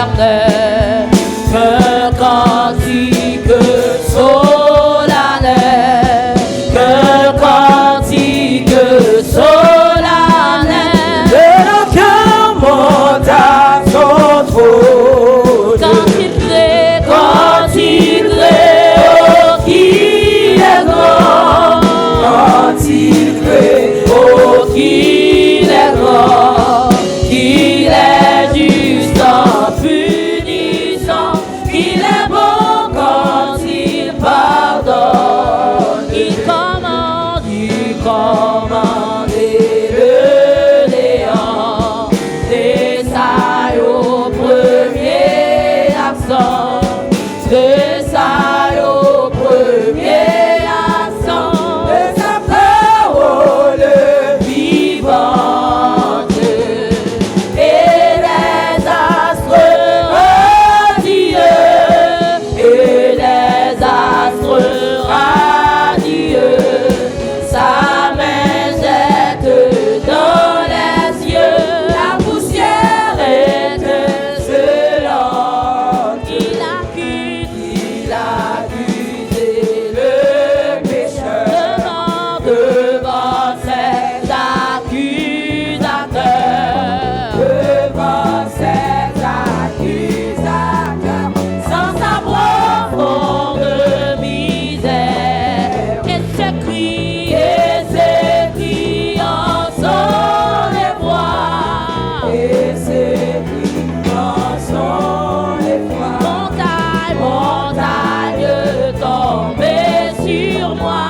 éternel, qu'un cantique solennel, qu'un cantique solennel, que nos cœurs montent à son trône. quand il crée, oh, qu'il est grand, Quand il crée, oh, qu'il est grand, qu'il est juste en punissant, qu'il est bon quand il pardonne, il commande le néant, des sailles au premier accent, des sailles au premier accent, de sa parole vivante, et les astres radieux, et les astres radieux, sa main jette dans les cieux, la poussière étincelante, il accuse le pécheur devant ses accusateurs, devant ses accusateurs. sans sa profonde misère, et ses cris en sont les voix, Et ses cris en sont les voix. montagne, tombez sur moi,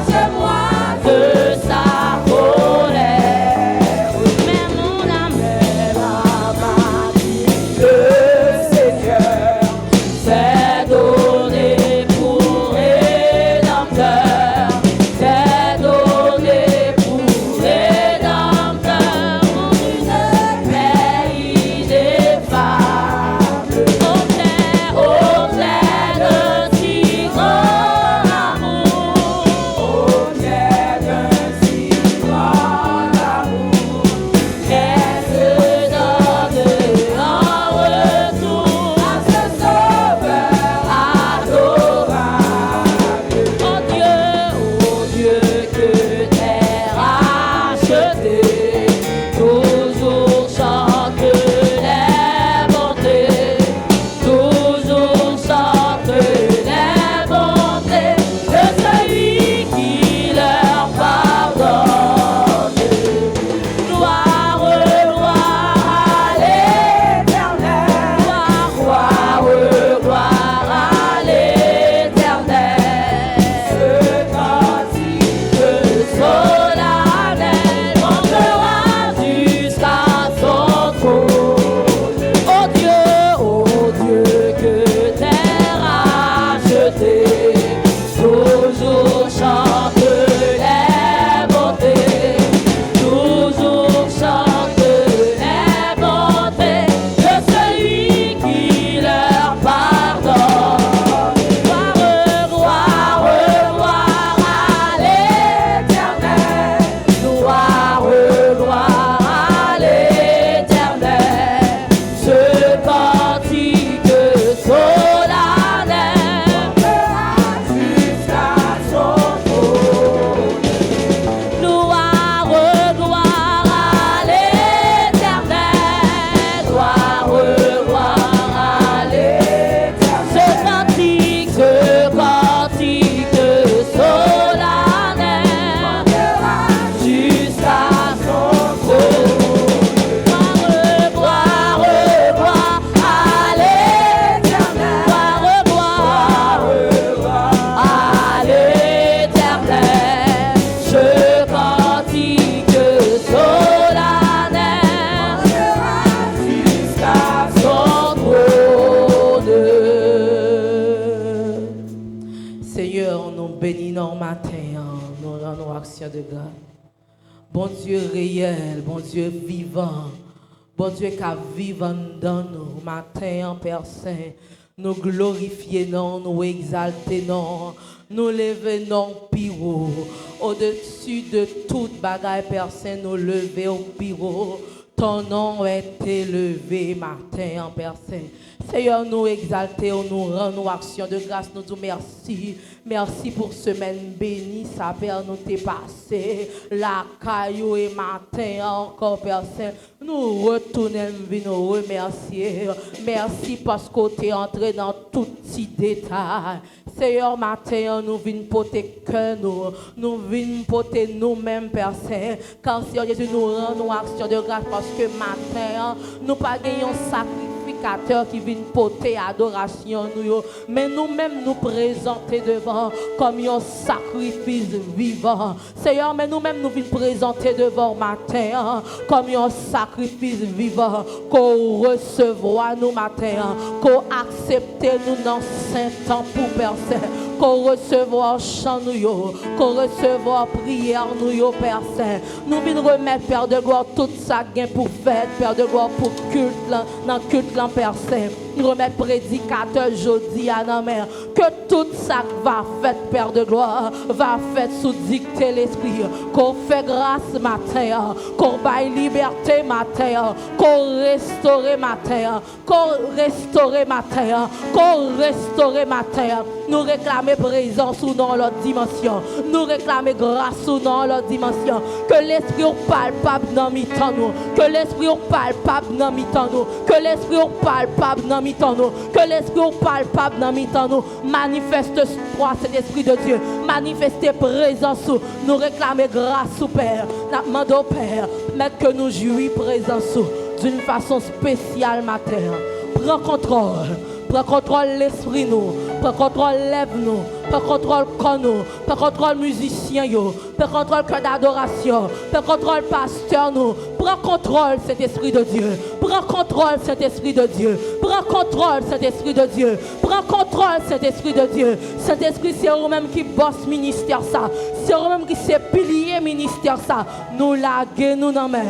Lâche-moi de sa colère, mais mon âme le Seigneur, c'est donné pour rédempteur, c'est donné pour rédempteur, mon pays ineffable, au clair d'un si grand amour, au clair d'un si grand amour, qu'elle se donne en retour à ce sauveur adorable. Oh Dieu, que terre rachetée, toujours chante les bontés, toujours chante les bontés de celui qui leur pardonne. Gloire, gloire à l'Éternel, gloire, gloire à l'Éternel. Ce cantique solennel montera jusqu'à son trône. Oh Dieu, que terre rachetée, toujours chante les bontés, toujours chante les bontés de celui qui leur pardonne. Gloire, gloire à l'Éternel, gloire, gloire à l'Éternel. Ce cantique solennel jusqu'à son trône. gloire, gloire à l'Éternel, gloire, gloire à l'Éternel. Ce cantique solennel jusqu'à son trône. Gloire, gloire à l'Éternel, gloire, gloire à l'Éternel. Ce cantique solennel jusqu'à son trône. Seigneur, nous bénissons matin, nous rendons action de grâce. Bon Dieu réel, bon Dieu vivant, bon Dieu qui vit dans nous, matin en Père Saint, nous glorifions, nous exaltons, nous levons piro, au-dessus de toute bagaille, Père Saint, nous levons au piro. Ton nom est élevé matin en Père Saint. Seigneur, nous exaltons, nous rendons action de grâce, nous disons merci. Merci pour semaine bénie, ça Père nous t'est passé. La caillou et matin encore, Père Saint. Nous retournons, nous remercier. Merci parce que tu es entré dans tout petit détail. Seigneur, matin, nous venons porter cœur, nous venons porter nous-mêmes, Père Saint. Car Seigneur Jésus, nous rendons action de grâce parce que matin, nous pas gagnons sacrificateur qui vient porter adoration, mais nous-mêmes nous présenter devant comme un sacrifice vivant. Seigneur, mais nous-mêmes nous venons présenter devant matin comme un sacrifice vivant qu'on recevra nous matin, qu'on accepte nous dans saint temps pour personne. Qu'on recevra chant nous, qu'on recevra prière nous, Père Saint. Nous venons remettre, Père de gloire, tout ça gain pour fête, Père de gloire, pour culte, dans culte, Père Saint. Nous remettre prédicateur jeudi à la mère. Que tout ça va faire, Père de gloire, va faire sous dicter l'esprit. Qu'on fait grâce matin, qu'on baille liberté matin, qu'on restaure matin, qu'on restaure matin, qu'on restaure matin. Nous réclamer présence ou dans l'autre dimension. Nous réclamer grâce ou dans l'autre dimension. Que l'esprit palpable dans mi-temps nous. Que l'esprit palpable dans mi-temps nous. Que l'esprit palpable dans mi-temps nous. Que l'esprit palpable dans mi-temps nous. Manifeste toi cet esprit de Dieu. Manifeste présence ou. Nous réclamer grâce au Père. Nous demandons au Père. Mais que nous jouions présence ou. D'une façon spéciale matin. Prends contrôle. Prends contrôle l'esprit nous, prends contrôle lève nous, prends contrôle corps nous, prends contrôle musicien yo, prends contrôle cœur d'adoration, prends contrôle pasteur nous, prends contrôle cet esprit de Dieu, prends contrôle cet esprit de Dieu, prends contrôle cet esprit de Dieu, prends contrôle cet esprit de Dieu. Cet esprit c'est vous-même qui bosse ministère ça, c'est vous-même qui c'est pilier ministère ça. Nous laguer nous dans mer,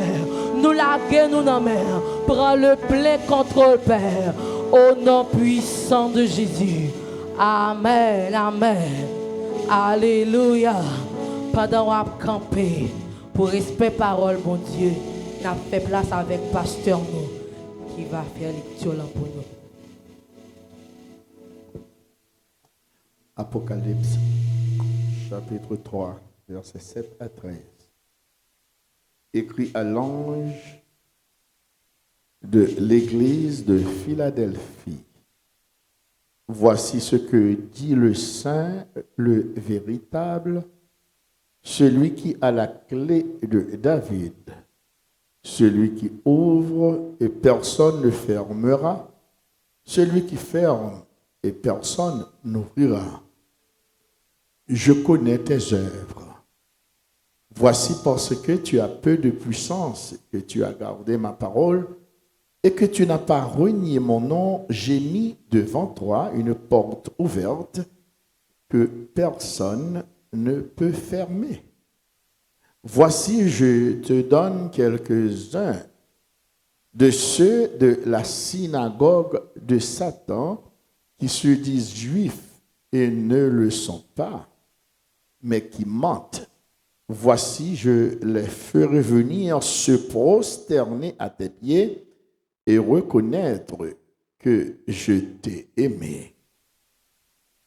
nous laguer nous dans mer. Prends le plein contrôle Père. Au nom puissant de Jésus. Amen, amen. Alléluia. Pendant qu'on a campé pour respect parole, mon Dieu, n'a fait place avec pasteur nous qui va faire lecture là pour nous. Apocalypse, chapitre 3, versets 7 à 13. Écrit à l'ange de l'église de Philadelphie. Voici ce que dit le Saint, le véritable, celui qui a la clé de David, celui qui ouvre et personne ne fermera, celui qui ferme et personne n'ouvrira. Je connais tes œuvres. Voici parce que tu as peu de puissance, que tu as gardé ma parole, et que tu n'as pas renié mon nom, j'ai mis devant toi une porte ouverte que personne ne peut fermer. Voici, je te donne quelques-uns de ceux de la synagogue de Satan qui se disent juifs et ne le sont pas, mais qui mentent. Voici, je les ferai venir se prosterner à tes pieds et reconnaître que je t'ai aimé.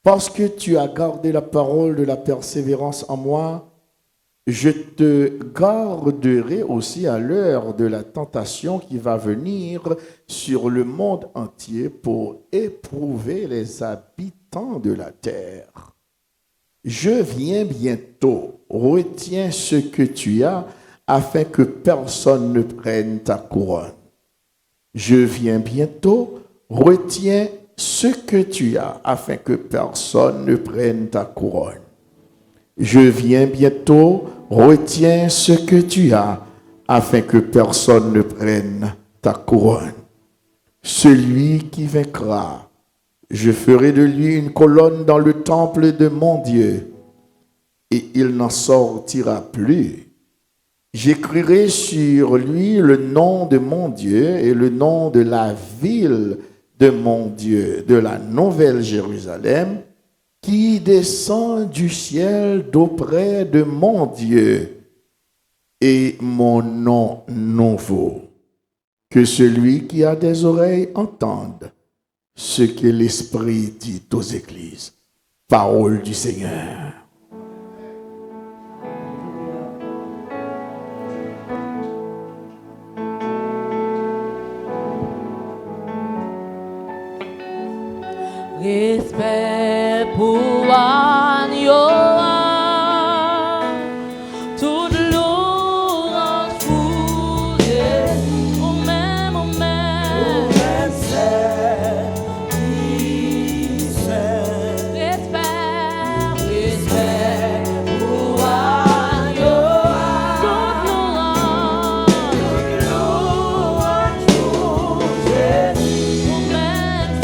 Parce que tu as gardé la parole de la persévérance en moi, je te garderai aussi à l'heure de la tentation qui va venir sur le monde entier pour éprouver les habitants de la terre. Je viens bientôt, retiens ce que tu as afin que personne ne prenne ta couronne. Je viens bientôt, retiens ce que tu as afin que personne ne prenne ta couronne. Je viens bientôt, retiens ce que tu as afin que personne ne prenne ta couronne. Celui qui vaincra, je ferai de lui une colonne dans le temple de mon Dieu et il n'en sortira plus. J'écrirai sur lui le nom de mon Dieu et le nom de la ville de mon Dieu, de la nouvelle Jérusalem, qui descend du ciel d'auprès de mon Dieu, et mon nom nouveau. Que celui qui a des oreilles entende ce que l'Esprit dit aux églises. Parole du Seigneur. Respect pour agneau, toute louange pour Jésus, au même respect pour agneau, toute louange pour Jésus, au même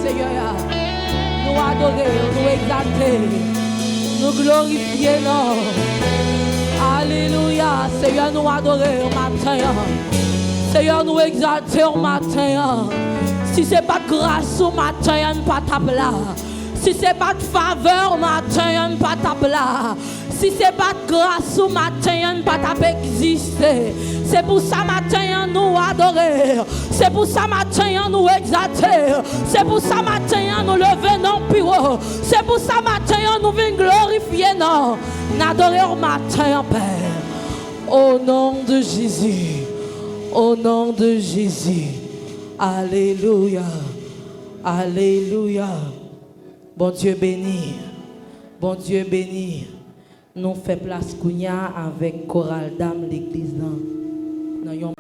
Seigneur. Nous adorer, nous exalter, nous glorifier, non. Alléluia, Seigneur, nous adorer au matin. Seigneur, nous exalter au matin. Si ce n'est pas de grâce au matin, nous pas taper là. Si ce n'est pas de faveur au matin, nous pas taper là. Si ce n'est pas de grâce au matin, nous pas taper exister. C'est pour ça matin nous adorer. C'est pour ça matin nous exalter. C'est pour ça matin nous lever non plus haut. C'est pour ça matin nous venons glorifier non. N'adorer au matin Père. Au nom de Jésus. Au nom de Jésus. Alléluia. Alléluia. Bon Dieu béni. Bon Dieu béni. Nous faisons place Kounia avec chorale d'âme l'église. Alléluia,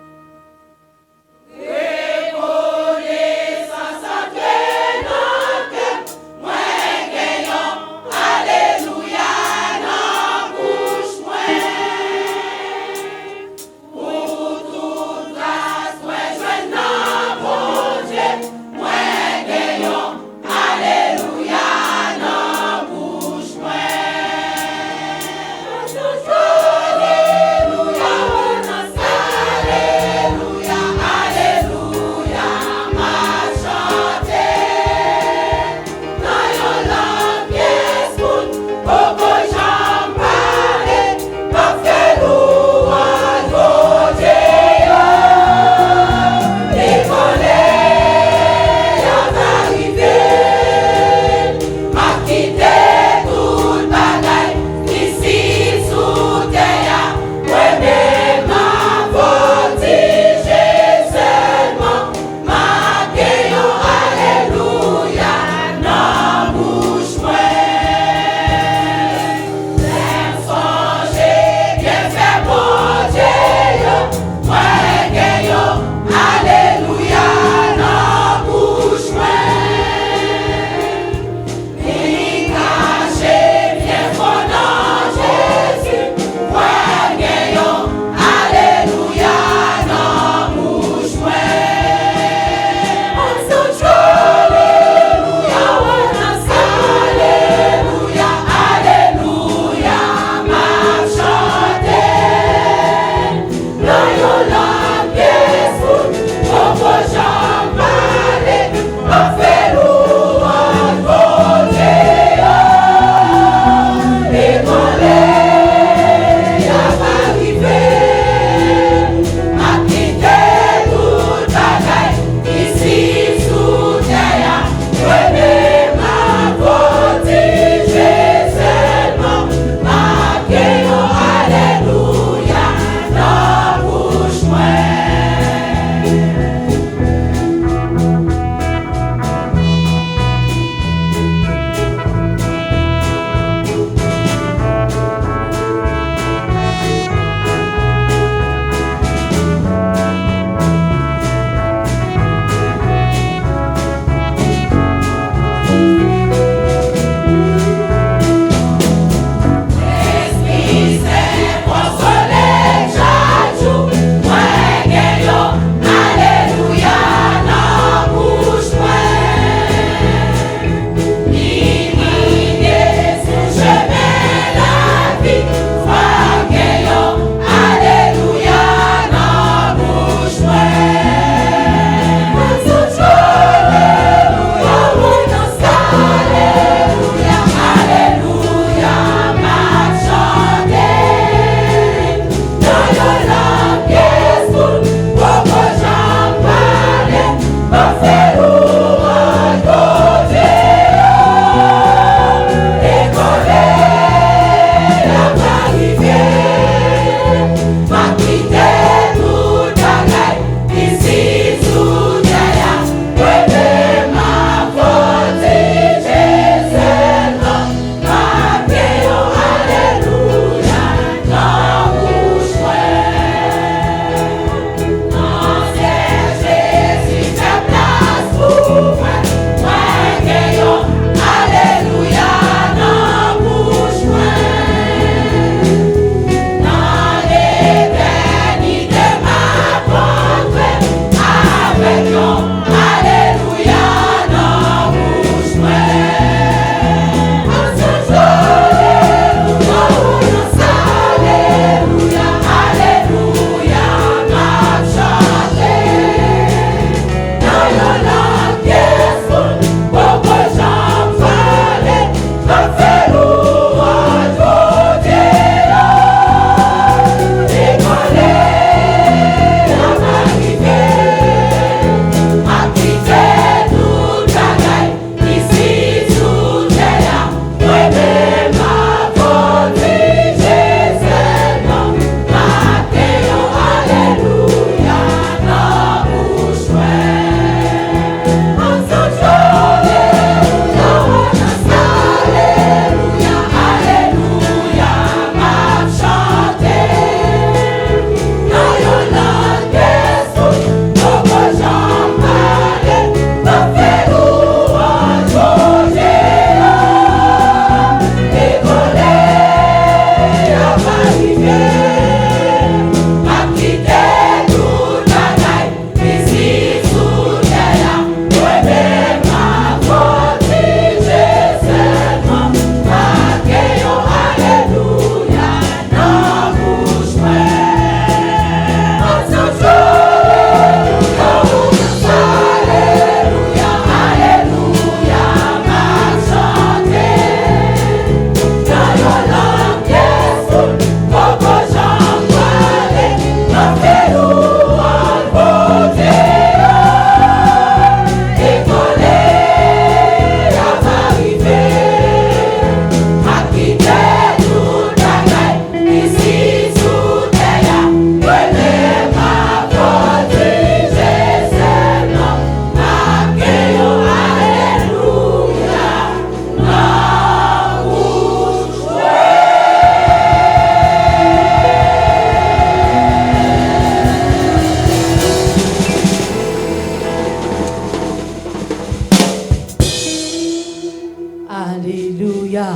alléluia.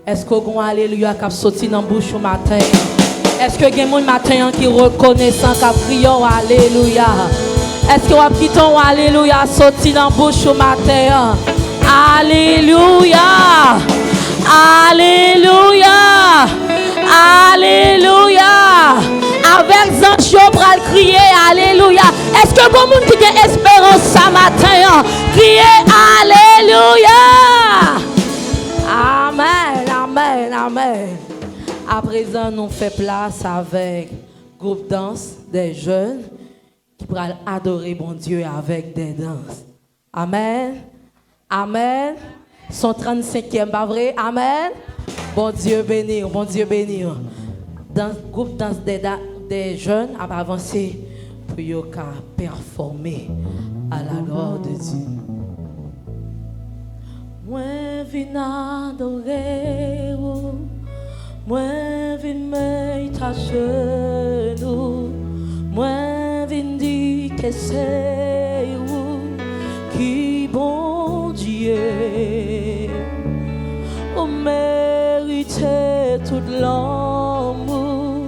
Est-ce que vous avez alléluia qui a sorti dans la bouche au matin? Est-ce que vous avez un matin qui reconnaissant qui a crié alléluia? Est-ce que vous avez dit alléluia sorti dans la bouche au matin? Alléluia! Alléluia! Alléluia! Avec Zancho pour crier alléluia. Est-ce que vous avez qui a espérance ce matin? Crier alléluia! Amen, amen, amen. À présent, nous faisons place avec groupe danse des jeunes qui pourront adorer bon Dieu avec des danses. Amen. Amen. Son 35e, pas vrai? Amen. Bon Dieu bénir, bon Dieu bénir. Dans le groupe danse des jeunes, à avancer pour performer à la gloire de Dieu. Moi, viens adorer, moi, viens me tâcher, moi, viens dire que c'est vous qui bon Dieu. Vous méritez tout l'amour,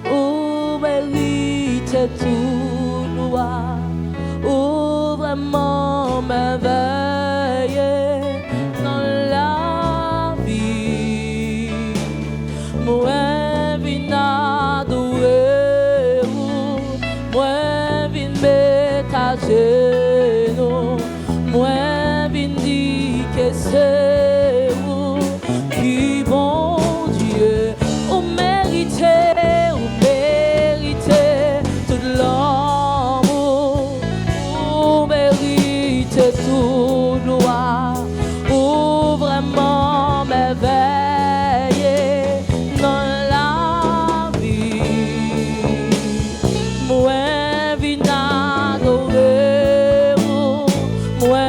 vous méritez tout loi, vous vraiment merveilleux dans la vie. Moi, viens adorer, moi, viens m'étager, moi, viens dire que c'est vous qui bon Dieu. Vous méritez tout l'amour, vous méritez tout gloire, vous vraiment merveilleux dans la vie. Moi, viens adorer, moi,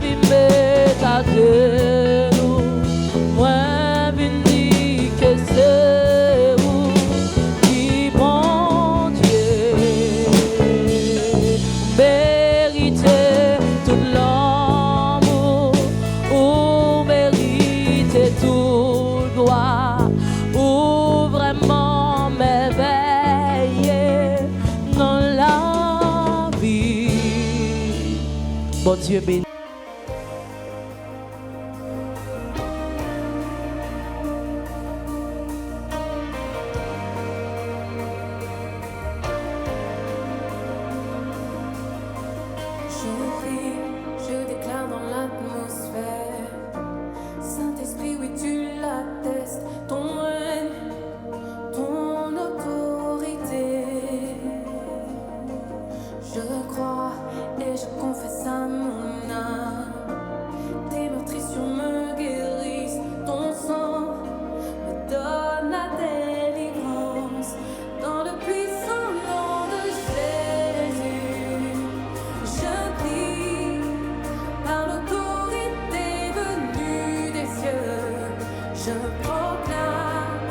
viens m'étager, moi, viens dire que c'est vous qui bon Dieu. Méritez tout l'amour, vous méritez tout gloire, vous vraiment merveilleux dans la vie. Bon Dieu béni. Je crie, je déclare dans l'atmosphère. Saint-Esprit, oui, tu l'attestes. Ton règne, ton autorité. Je crois et je confesse à mon âme. Tes meurtrissures me guérissent. Ton sang me donne la délivrance. Dans le puissant nom de Jésus. Je prie par l'autorité venue des cieux. Je proclame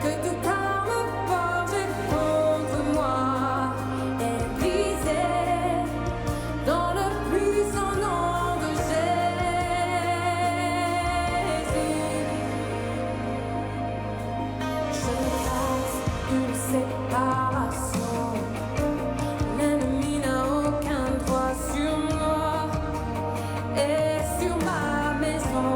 que toute arme forgée contre moi est brisée dans le puissant nom de Jésus. Je passe une séparation. L'ennemi n'a aucun droit sur moi et sur ma maison.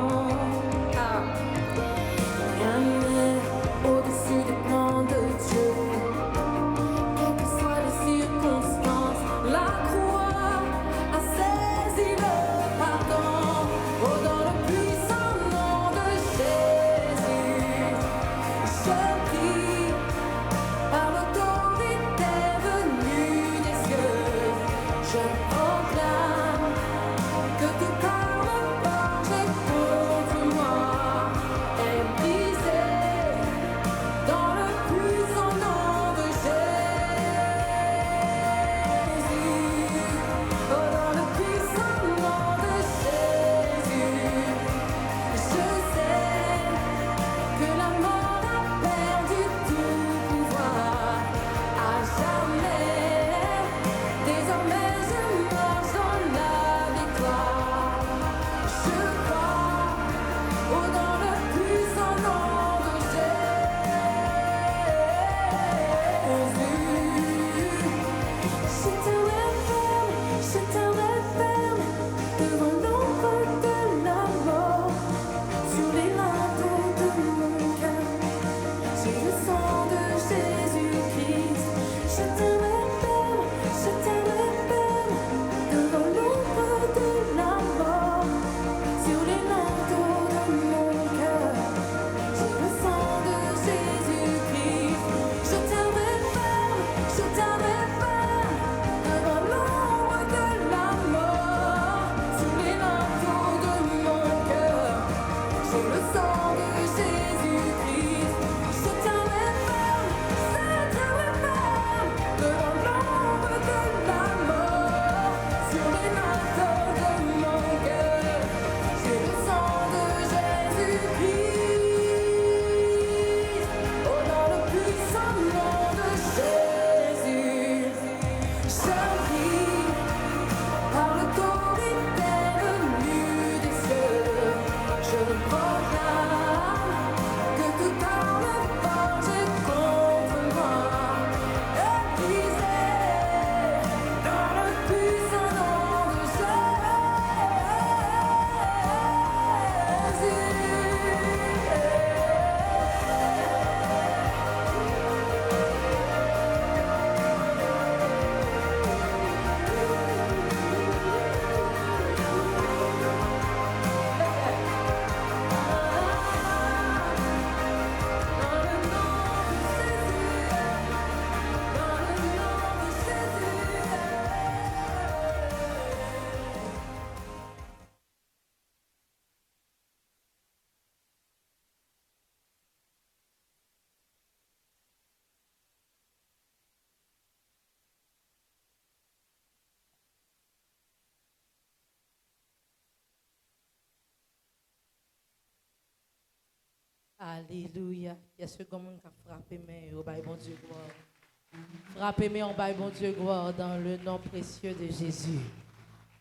Alléluia. Il y a ce qui a frappé, mais au bail bon Dieu gloire. Frappez, mais au bail bon Dieu gloire dans le nom précieux de Jésus.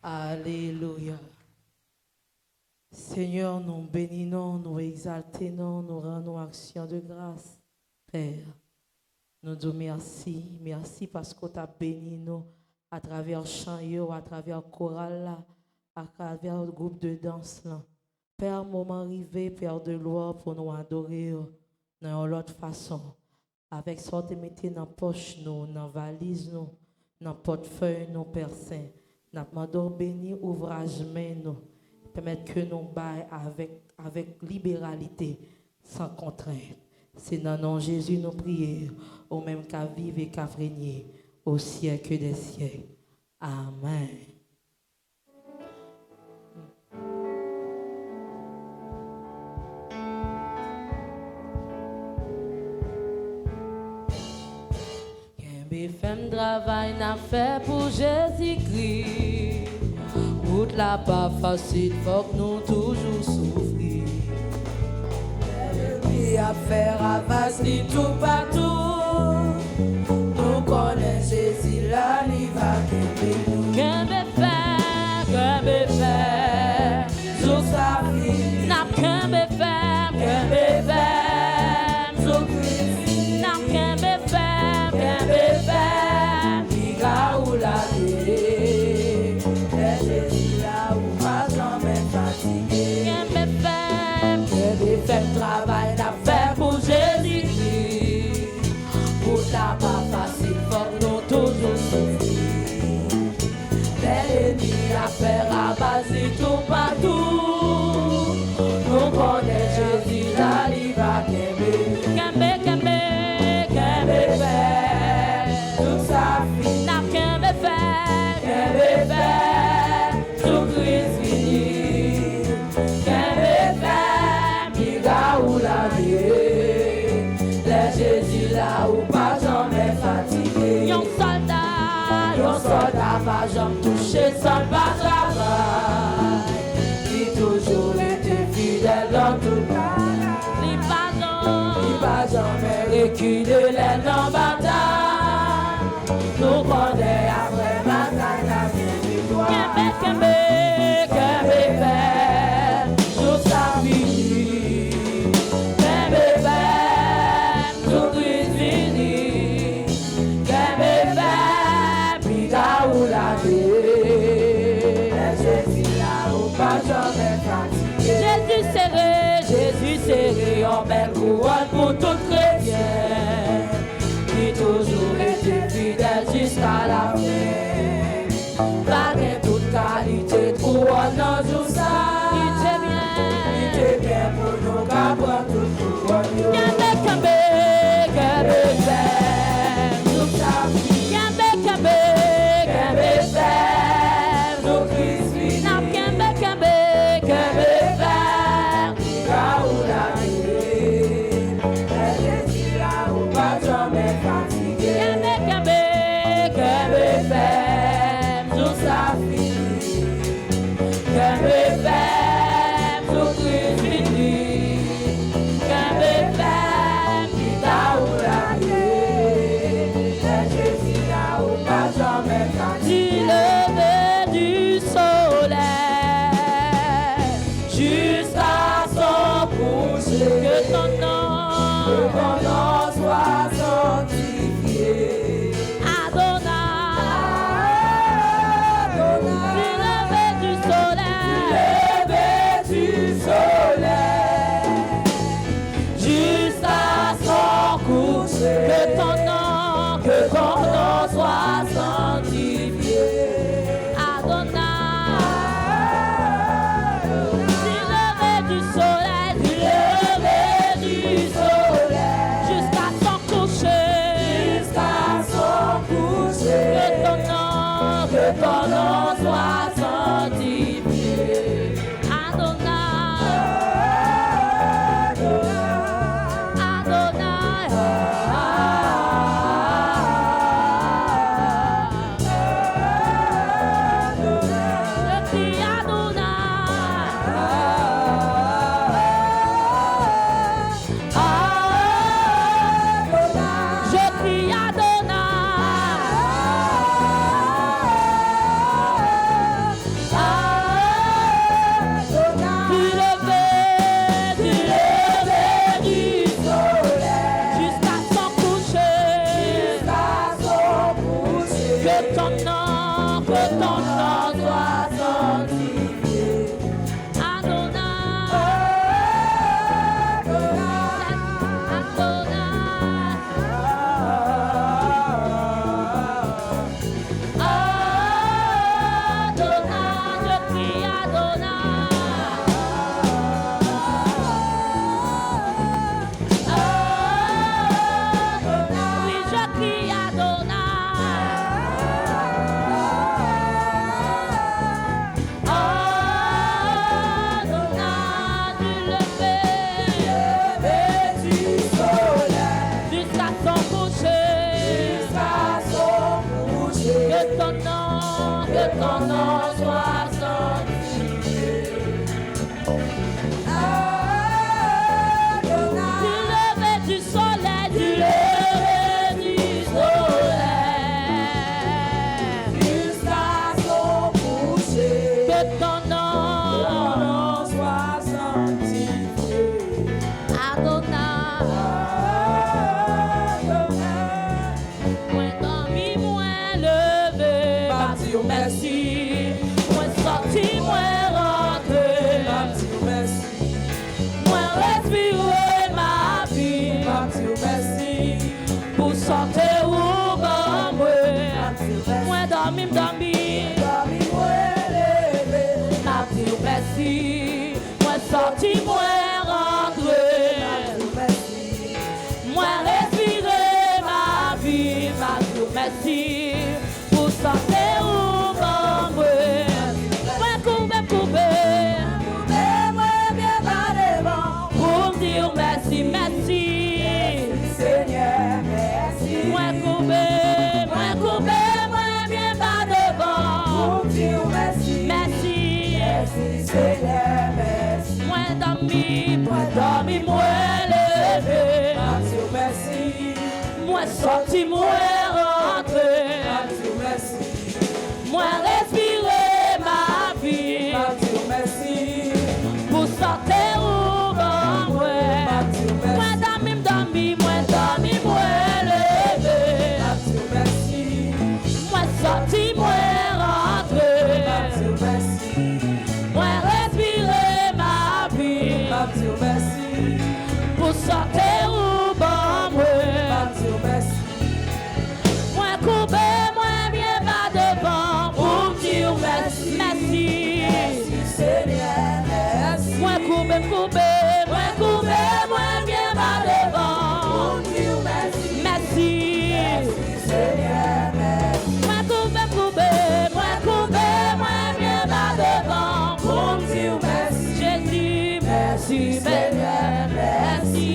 Alléluia. Seigneur, nous bénissons, nous exaltons, nous rendons action de grâce. Père, nous disons merci. Merci parce que tu as béni nous à travers le chant, à travers le choral, là, à travers le groupe de danse. Là. Père, moment arrivé, Père de gloire, pour nous adorer dans l'autre façon. Avec ça, tu mettez dans la poche, dans la valise, dans le portefeuille, nous, Père Saint. Nous demandons béni ouvrage, nous. Permettre que nous baillons avec libéralité, sans contrainte. C'est dans le nom de Jésus nous prions, au même qu'à vivre et qu'à régner, au siècle des siècles. Amen. Femme travail n'a fait pour Jésus-Christ. Route là pas facile, faut que nous toujours souffrir. Il a fait ravage tout partout. Nous connaissons Jésus là, il va quitter nous. Que me faire, Sous sa vie, n'a que me faire, sous Christ, n'a que me faire, il a ou la vie. Et Jésus là où pas jamais fatigué. que travail n'a fait pour Jésus-Christ. Pour la pas facile, faut que nous toujours souffrir. L'ennemi a fait rabaser tout partout. Nous connaissons Jésus là, il va qu'aimer. Tout sa vie, N'a qu'un me faire, tout Christ fini. Il a ou la vie. Les Jésus là où pas jamais fatigué. Yon soldat va jamais toucher sans pas travail. Il toujours été fidèle dans tout cas. Il va jamais reculer les non-batailles. Nous connaissons après bataille la victoire. Tout sa vie. Tout Christ fini. Puis là où la vie. Jésus là où pas jamais fatigué. Jésus serré, En belle couronne pour tout chrétien. Qui toujours été fidèle jusqu'à la fin. Malgré toute qualité de couronne dans tout ça. Il était bien pour nous qu'après toute couronne. Tout ça, tout Christ fini. Là où la vie. ton nom soit sanctifié. Du lever du soleil, du lever du soleil, jusqu'à son coucher, que ton nom soit sanctifié. Adonai, moi dormi, moi levé, m'a dit merci, moi sorti, moi rentré, m'a dit merci. Moi respirer ma vie, m'a dit merci. Pour santé ou bon moi, moi dormi, moi levé, m'a dit merci. Moi sorti, moi rentré, moi respirer ma vie, m'a dit merci. Pour santé ou bon moi, moi couper. Pour me dire merci, merci, Seigneur, merci. Moi couper, moi bien pas devant. Pour me dire merci, merci, Seigneur, merci. Moi dormi, moi levé, merci. Moi sorti, moi rentré, merci. Moi respirer ma vie, merci. Pour sortir ou bon, moi dormi, moi levé, merci. Moi sorti, moi rentré, merci. Moi respirer ma vie, merci. Pour sortir ou bon, merci. Moi couper, moi bien pas devant, pour me dire merci, merci, Seigneur, merci. Moi couper, moi bien pas devant, pour me dire merci, merci, Seigneur, merci. Moi couper, moi bien pas devant, pour me dire merci, Jésus, merci, Seigneur, merci.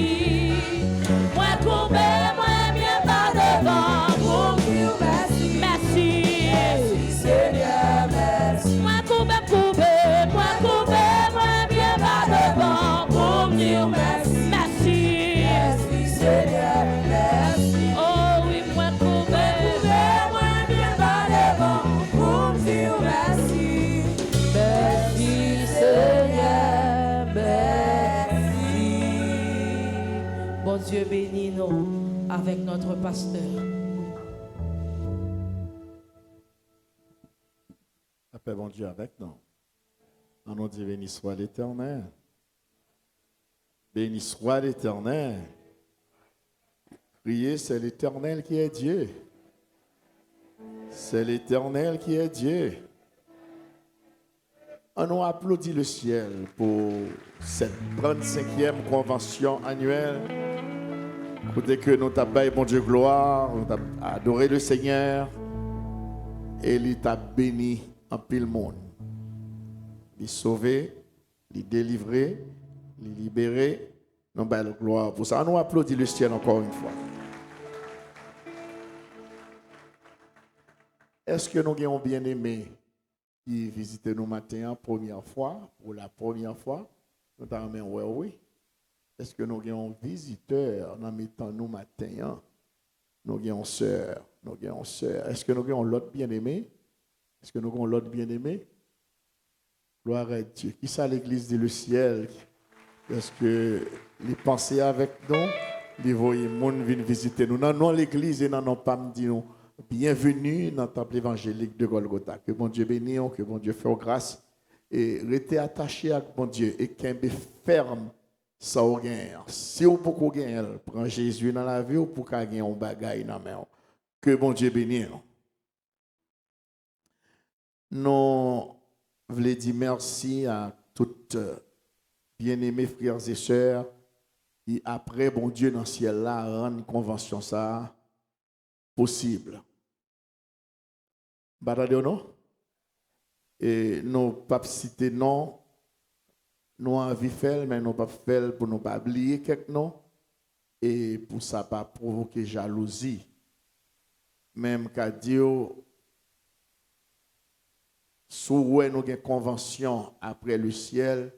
Moi couper, moi bien pas devant, pour me dire merci, merci, Seigneur, merci. Moi couper, moi bien pas devant, pour me dire merci, merci, Seigneur, merci. Oh oui, moi couper, moi bien pas devant, pour me dire merci, merci, Seigneur, merci. Bon Dieu, bénis-nous avec notre pasteur. La paix, bon Dieu, avec nous. En nom de béni soit l'Éternel. Béni soit l'Éternel. Priez, c'est l'Éternel qui est Dieu. C'est l'Éternel qui est Dieu. On nous applaudit le ciel pour cette 35e convention annuelle. Côté que nous t'avons, bon Dieu, gloire, nous t'avons adoré le Seigneur et il t'a béni en pile monde. Il sauvé, il délivré, il libéré. Nous avons la gloire pour ça. On nous applaudit le ciel encore une fois. Est-ce que nous avons bien aimé qui visitait nous matin première fois, pour la première fois? Nous avons dit oui. Est-ce que nous avons visiteur dans mettant nous matin? Nous avons sœur, Est-ce que nous avons l'autre bien-aimé? Est-ce que nous avons l'autre bien-aimé? Gloire à Dieu. Qui ça l'église dit le ciel? Est-ce que les pensées avec nous? Les voyez monde viennent visiter nous. Non, l'église et non pas me dit nous. Bienvenue dans le temple évangélique de Golgotha. Que bon Dieu bénisse, que bon Dieu fasse grâce et restez attaché à bon Dieu et qu'un ferme ça au gain. Si vous pouvez gagner, prends Jésus dans la vie ou pour gagner un bagaille dans la main. Que bon Dieu bénisse. Nous voulons dire merci à toutes bien-aimés frères et sœurs qui après bon Dieu dans le ciel là rendre convention ça possible. Badade non? Et nous pas citer non, nous envie faire mais nous pas faire pour nous pas oublier quelques noms et pour ça pas provoquer jalousie. Même qu'à Dieu Sous nous avons une convention après le ciel,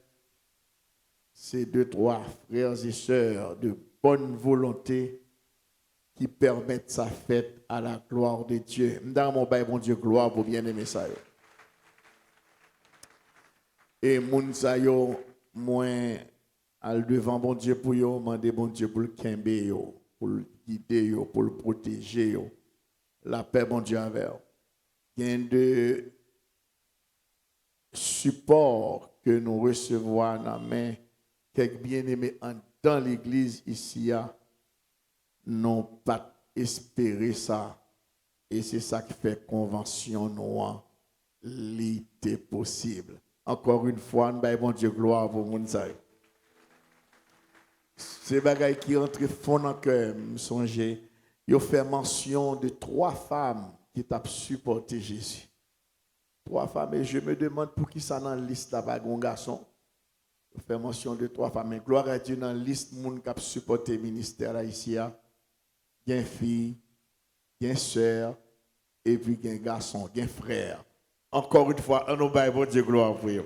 c'est 2-3 frères et sœurs de bonne volonté qui permettent sa fête à la gloire de Dieu. Dans mon bail, mon Dieu, gloire pour bien aimer ça. Et moun sa yo, moins al devant bon Dieu pour yo, demander bon Dieu pour le kembe yo, pour le guider yo, pour le protéger yo. La paix bon Dieu avec yo. Il y a de support que nous recevons dans la main, quelques bien-aimés dans l'église ici, n'ont pas espéré ça. Et c'est ça qui fait convention noire, l'été possible. Encore une fois, nous avons bon Dieu gloire pour mon ça. C'est bagaille qui entre fond dans le cœur, me songer. Il fait mention de 3 femmes qui t'ont supporté Jésus. 3 femmes, et je me demande pour qui ça dans la liste là-bas, un garçon. Il fait mention de 3 femmes. Mais gloire à Dieu dans la liste moun qui a supporté le ministère là ici. Il y a une fille, il y a une soeur, et puis il y a un garçon, il y a un frère. Encore une fois, on nous baille bon Dieu gloire pour eux.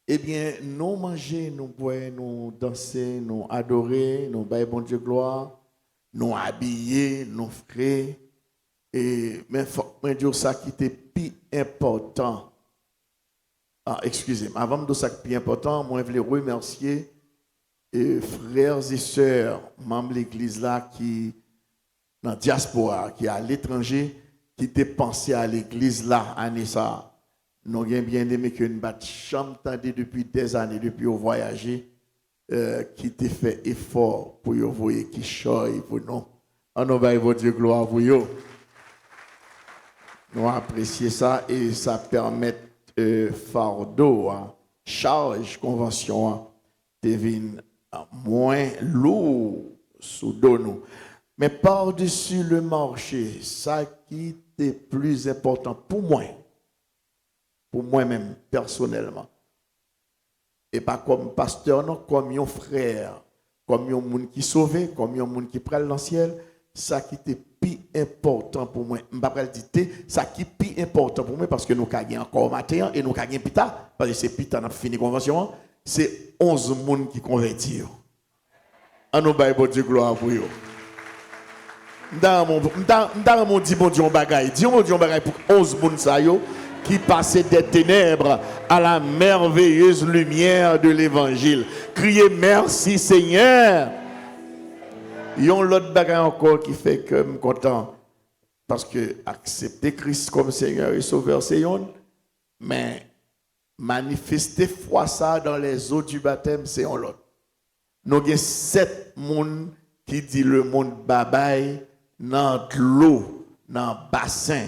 Eh bien, nous manger, nous boire, nous danser, nous adorer, nous bailler bon Dieu gloire, nous habiller, nous frères. Et mais faut dire ça qui était plus important. Ah, excusez-moi, avant de dire ça qui est plus important, moi je voulais remercier frères et sœurs, membres de l'église là qui dans la diaspora, qui est à l'étranger, qui étaient pensés à l'église là, année ça. Nous avons bien aimé que nous batte chambre depuis des années, depuis au voyager, qui t'a fait effort pour vous voyez qui choye pour nous. On va votre Dieu gloire pour vous. Nous apprécions ça et ça permet fardeau, charge, convention, devine moins lourd sous nous. Mais par-dessus le marché, ça qui est plus important pour moi-même personnellement. Et pas comme pasteur, non, comme un frère, comme un monde qui sauvé, comme un monde qui prend dans le ciel, ça qui est plus important pour moi. Je ne vais pas dire ça qui est plus important pour moi parce que nous avons encore matin et nous avons pita, parce que c'est pita, nous avons fini la convention, c'est 11 personnes qui convertirent. En nous baillons Dieu gloire pour eux. Dans mon dit bon Dieu on bagaille. Dis mon Dieu on bagaille pour 11 personnes qui passaient des ténèbres à la merveilleuse lumière de l'évangile. Criez merci Seigneur. Il y a l'autre bagaille encore qui fait que je suis content. Parce que accepter Christ comme Seigneur et Sauveur, c'est un. Mais manifester foi ça dans les eaux du baptême, c'est un autre. Nous avons 7 personnes qui disent le monde babaye dans l'eau, dans le bassin.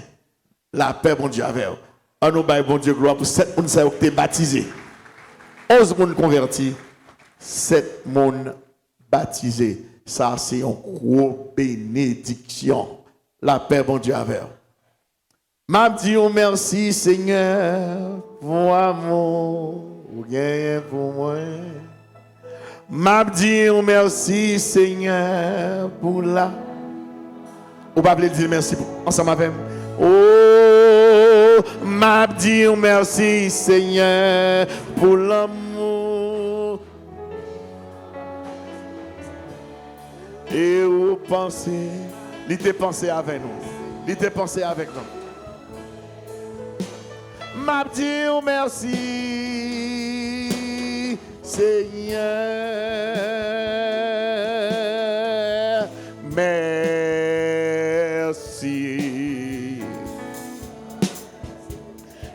La paix, bon Dieu, avec eux. On nous baille, bon Dieu, gloire pour 7 personnes qui sont baptisés. 11 personnes convertis, 7 personnes baptisés. Ça, c'est une grosse bénédiction. La paix, bon Dieu, avec eux. M'a dit merci, Seigneur, pour l'amour, vous gagnez pour moi. M'a dit merci, Seigneur, pour la. Vous pouvez dire merci ensemble avec moi. Oh, m'a dit merci, Seigneur, pour l'amour. Et vous pensez, il était pensé avec nous. Il était pensé avec nous. M'a dit merci, Seigneur, merci.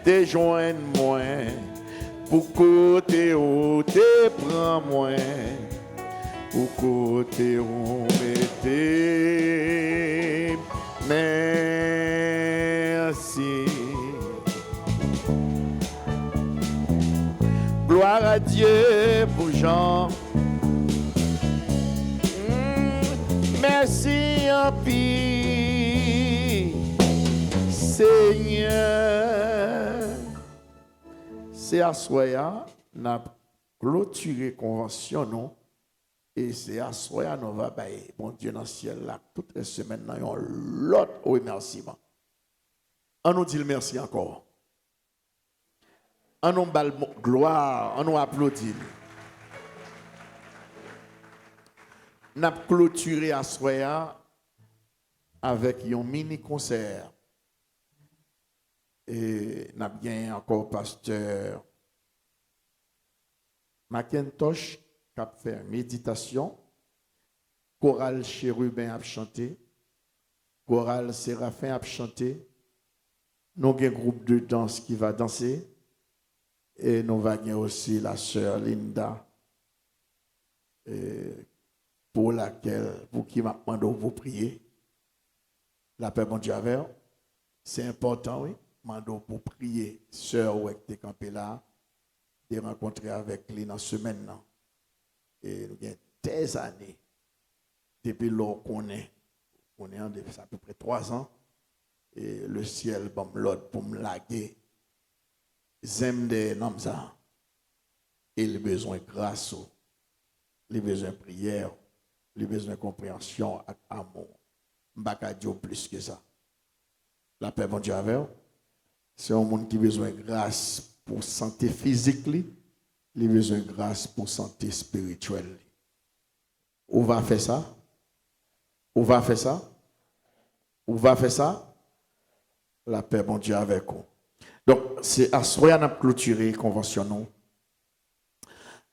Te joindre moi, pour côté où te prends moi, pour côté où mettez, merci. Gloire à Dieu pour Jean. Merci en pis, Seigneur. C'est à soya, nous avons clôturé la convention, non? Et c'est à soya, nous va bailler. Bon Dieu dans le ciel, là, toute la semaine, nous avons l'autre remerciement. On nous dit merci encore. On nous bal gloire, on nous applaudit. On a clôturé à soya avec un mini concert. Et on a bien encore pasteur Macintosh qui a fait méditation. Chorale Chérubin a chanté. Chorale Séraphin a chanté. Nous avons un groupe de danse qui va danser. Et nous avons aussi la sœur Linda, pour qui m'a demandé de vous prier. La paix, mon Dieu, avec. C'est important, oui. Mando pour prier, sœur ou qui est campée là, de rencontrer avec lui dans ce semaine. Et nous avons des années, depuis lors qu'on est à peu près 3 ans, et le ciel bon l'autre pour me laguer. J'aime des noms ça. Et le besoin de grâce, le besoin de prière, le besoin de compréhension et amour. M'baka Dieu plus que ça. La paix, mon Dieu, avec. C'est un monde qui a besoin de grâce pour santé physique, il a besoin de grâce pour santé spirituelle. On va faire ça? On va faire ça? On va faire ça? La paix, mon Dieu, avec vous. Donc, c'est à ce moment-là qu'on a clôturé convention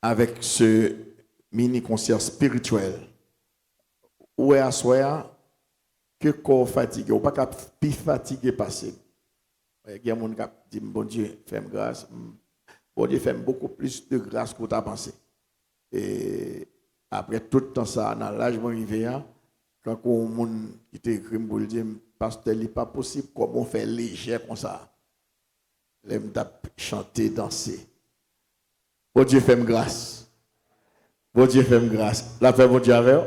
avec ce mini-concert spirituel. Où est à ce moment-là que corps fatigué, ou pas plus fatigué passé. Il y a des gens qui disent, bon Dieu, fais-moi grâce. Bon Dieu, fais-moi beaucoup plus de grâce que tu as pensé. Et après tout le temps, ça, dans l'âge où je quand on qui t'écrit pour le dire, pasteur, il n'est pas possible comment on fait léger comme ça. L'aime chanter, danser. Bon Dieu, fais-moi grâce. Bon Dieu, fais-moi grâce. La paix, bon Dieu, avec.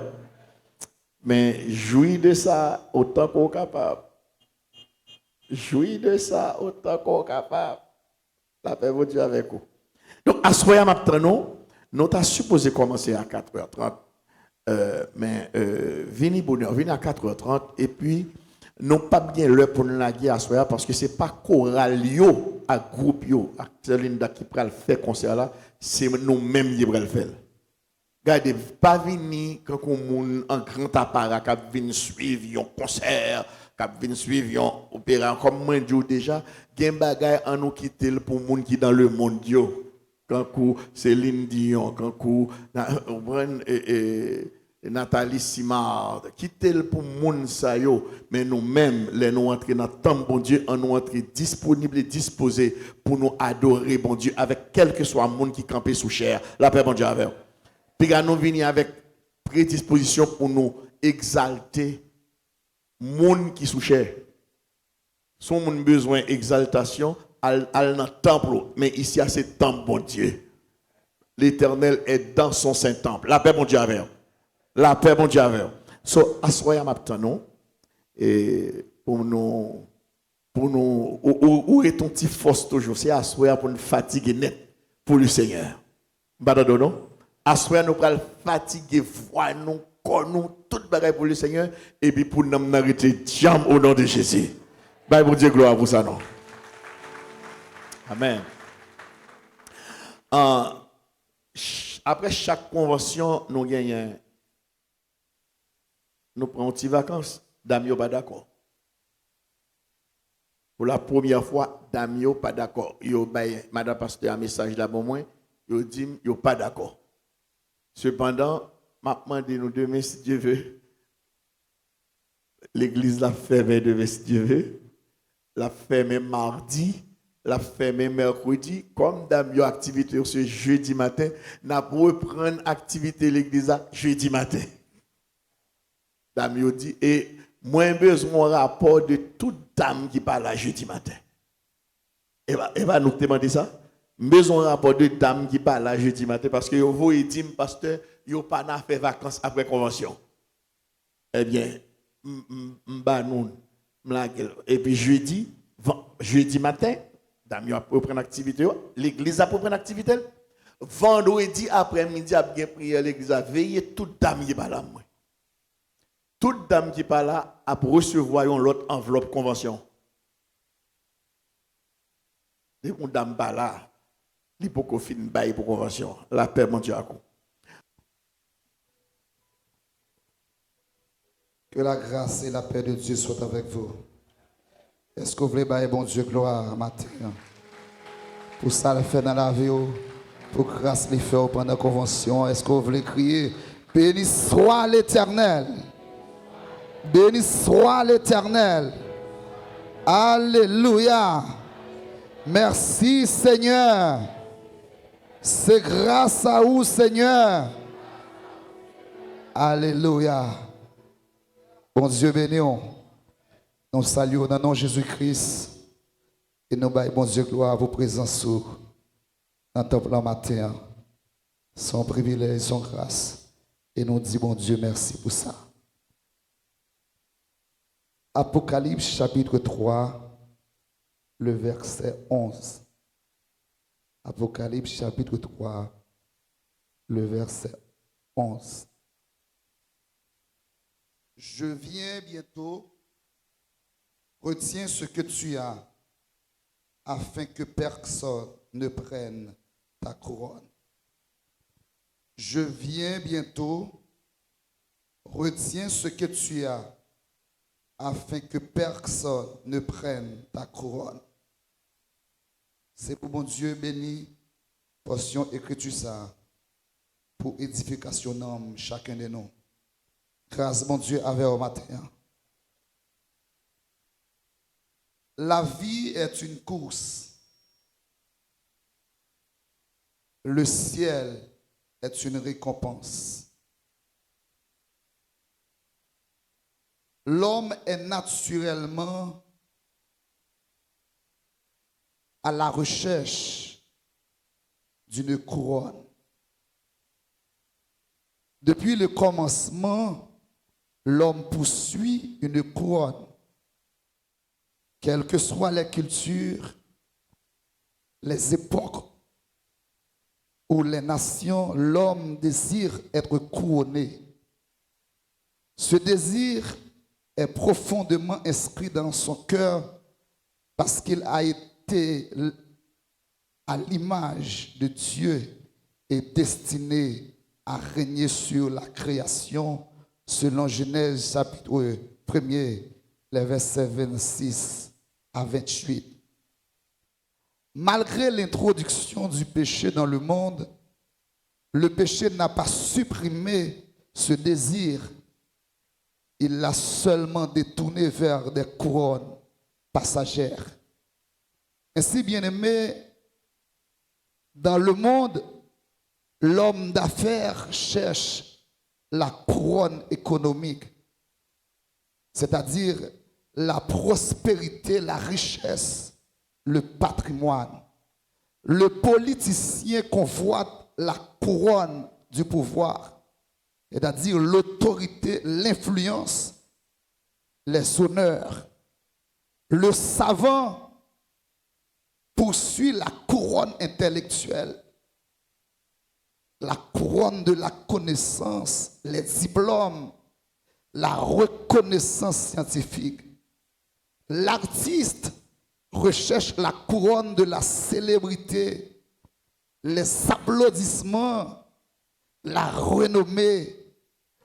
Mais jouis de ça autant qu'on est capable. Jouis de ça autant qu'on est capable. La paix, bon Dieu, avec vous. Donc, à ce moment-là, nous avons supposé commencer à 4h30. Mais venez à 4h30 et puis nous pas bien l'heure pour nous laguer à soir parce que ce n'est pas choral yo à groupe yo à Linda qui pral faire concert là, c'est nous-mêmes qui pral faire. Regardez, pas venir quand on en grand appareil qui vient suivre un concert, qui vient suivre un opéra comme moi dis déjà, gen bagay en nous quitter pour monde qui dans le monde yo. Quand Céline Dion, quand Nathalie Simard, quittez-le pour moun sa yo, mais nous-mêmes, les nous entrer dans le temps, bon Dieu, en nous entrer disponibles et disposés pour nous adorer, bon Dieu, avec quel que soit le monde qui campait sous chair. La paix, bon Dieu, avec. Puis nous venir avec prédisposition pour nous exalter monde qui sous chair. Son monde besoin d'exaltation, al dans le temple, mais ici, à ce temple, bon Dieu. L'Éternel est dans son saint temple. La paix, bon Dieu, avec. La paix, mon Dieu, avec. So, assoyez maintenant, nous, et pour nous, où est ton petit force toujours? C'est assoyez pour nous fatiguer net pour le Seigneur. Badado, non? Assoyez nous pour fatiguer, voir nous, corps nous, tout bagaille pour le Seigneur, et puis pour nous arrêter jam au nom de Jésus. Bye, bon Dieu, gloire pour ça, non? Amen. Après chaque convention, nous gagnons. Nous prenons des vacances. Damio pas d'accord. Pour la première fois, Damio pas d'accord. Madame Pasteur un message là pour moi. Il dit yo pas d'accord. Cependant, m'a demandé nous demain si Dieu veut. L'église l'a fermée demain si Dieu veut. La fermée mardi, la fermée mercredi. Comme Damio activité ce jeudi matin, n'a pas reprendre activité l'église jeudi matin. Damio dit, et moi, j'ai besoin d'un rapport de toute dame qui parle jeudi matin. Et va nous demander ça. J'ai besoin d'un rapport de dame qui parle jeudi matin parce que vous dites, pasteur, vous n'avez pas fait vacances après convention. Eh bien, et puis jeudi matin, Damio a pris une activité, l'église a pris une activité. Vendredi après-midi, a bien prié l'église a veillé toute dame qui parle à moi. Toute dame qui parle là a pour recevoir l'autre enveloppe convention. Les gens d'amba là, les pour fin bail pour convention. La paix, mon Dieu, à coup. Que la grâce et la paix de Dieu soient avec vous. Est-ce que vous voulez bailler bon Dieu gloire matin? Pour ça le fait dans la vie, pour grâce les faire pendant la convention. Est-ce que vous voulez crier béni soit l'Éternel? Béni soit l'Éternel. Alléluia. Merci Seigneur. C'est grâce à vous Seigneur. Alléluia. Bon Dieu béni. Nous saluons dans le nom de Jésus-Christ. Et nous baillons bon Dieu gloire à vos présences dans le temple en matin. Son privilège, son grâce. Et nous disons bon Dieu merci pour ça. Apocalypse chapitre 3, le verset 11. Apocalypse chapitre 3, le verset 11. Je viens bientôt, retiens ce que tu as, afin que personne ne prenne ta couronne. Je viens bientôt, retiens ce que tu as, afin que personne ne prenne ta couronne. C'est pour mon Dieu béni, portion écriture ça, pour édification d'âme chacun de nous. Grâce mon Dieu avec au matin. La vie est une course. Le ciel est une récompense. L'homme est naturellement à la recherche d'une couronne. Depuis le commencement, l'homme poursuit une couronne. Quelles que soient les cultures, les époques ou les nations, l'homme désire être couronné. Ce désir est profondément inscrit dans son cœur parce qu'il a été à l'image de Dieu et destiné à régner sur la création selon Genèse chapitre 1er, les versets 26 à 28. Malgré l'introduction du péché dans le monde, le péché n'a pas supprimé ce désir. Il l'a seulement détourné vers des couronnes passagères. Ainsi, bien-aimé, dans le monde, l'homme d'affaires cherche la couronne économique, c'est-à-dire la prospérité, la richesse, le patrimoine. Le politicien convoite la couronne du pouvoir, c'est-à-dire l'autorité, l'influence, les honneurs. Le savant poursuit la couronne intellectuelle, la couronne de la connaissance, les diplômes, la reconnaissance scientifique. L'artiste recherche la couronne de la célébrité, les applaudissements, la renommée.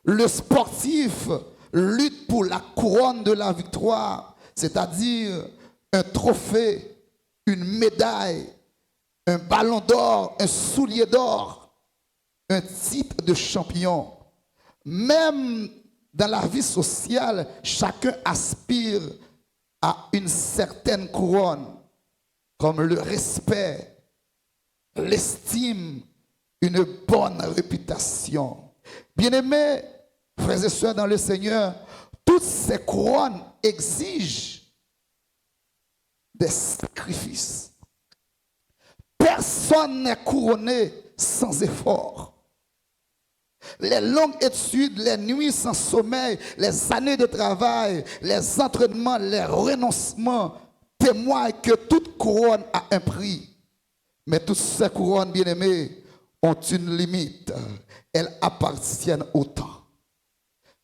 Le sportif lutte pour la couronne de la victoire, c'est-à-dire un trophée, une médaille, un ballon d'or, un soulier d'or, un titre de champion. Même dans la vie sociale, chacun aspire à une certaine couronne, comme le respect, l'estime, une bonne réputation. Bien-aimés, frères et sœurs dans le Seigneur, toutes ces couronnes exigent des sacrifices. Personne n'est couronné sans effort. Les longues études, les nuits sans sommeil, les années de travail, les entraînements, les renoncements témoignent que toute couronne a un prix. Mais toutes ces couronnes, bien-aimées, ont une limite. Elles appartiennent au temps.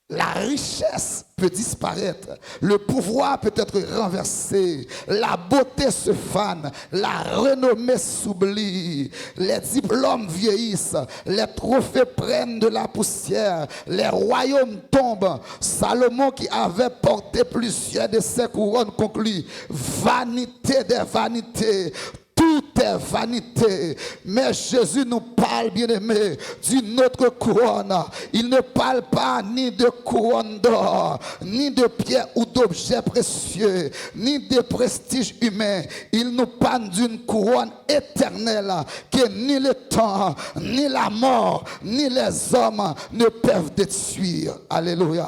La richesse peut disparaître, le pouvoir peut être renversé, la beauté se fane, la renommée s'oublie, les diplômes vieillissent, les trophées prennent de la poussière, les royaumes tombent. Salomon qui avait porté plusieurs de ses couronnes conclut, vanité des vanités. Tout est vanité. Mais Jésus nous parle, bien-aimé, d'une autre couronne. Il ne parle pas ni de couronne d'or, ni de pierre ou d'objets précieux, ni de prestige humain. Il nous parle d'une couronne éternelle que ni le temps, ni la mort, ni les hommes ne peuvent détruire. Alléluia.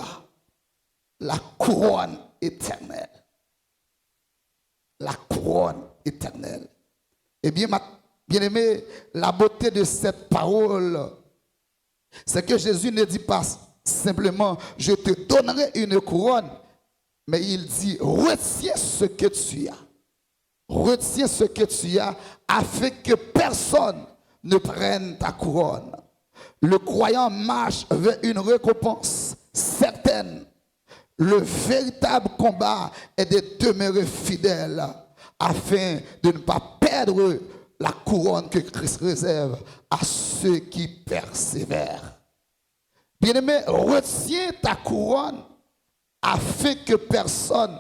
La couronne éternelle. La couronne éternelle. Eh bien, bien-aimé, la beauté de cette parole, c'est que Jésus ne dit pas simplement, je te donnerai une couronne, mais il dit, retiens ce que tu as. Retiens ce que tu as, afin que personne ne prenne ta couronne. Le croyant marche vers une récompense certaine. Le véritable combat est de demeurer fidèle, afin de ne pas perdre la couronne que Christ réserve à ceux qui persévèrent. Bien-aimé, retiens ta couronne afin que personne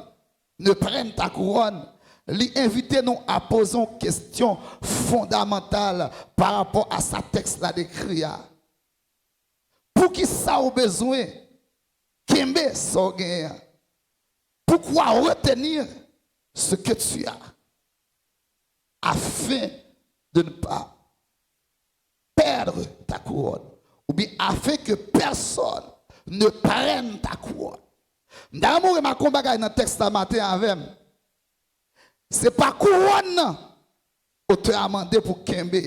ne prenne ta couronne. L'inviter nous à poser une question fondamentale par rapport à sa texte là décrit. Pour qui ça a besoin? Kembe so gain. Pourquoi retenir ce que tu as afin de ne pas perdre ta couronne ou bien afin que personne ne prenne ta couronne. D'amour et ma combat dans le texte ce matin avec c'est pas couronne auteur amendé pour Kembe.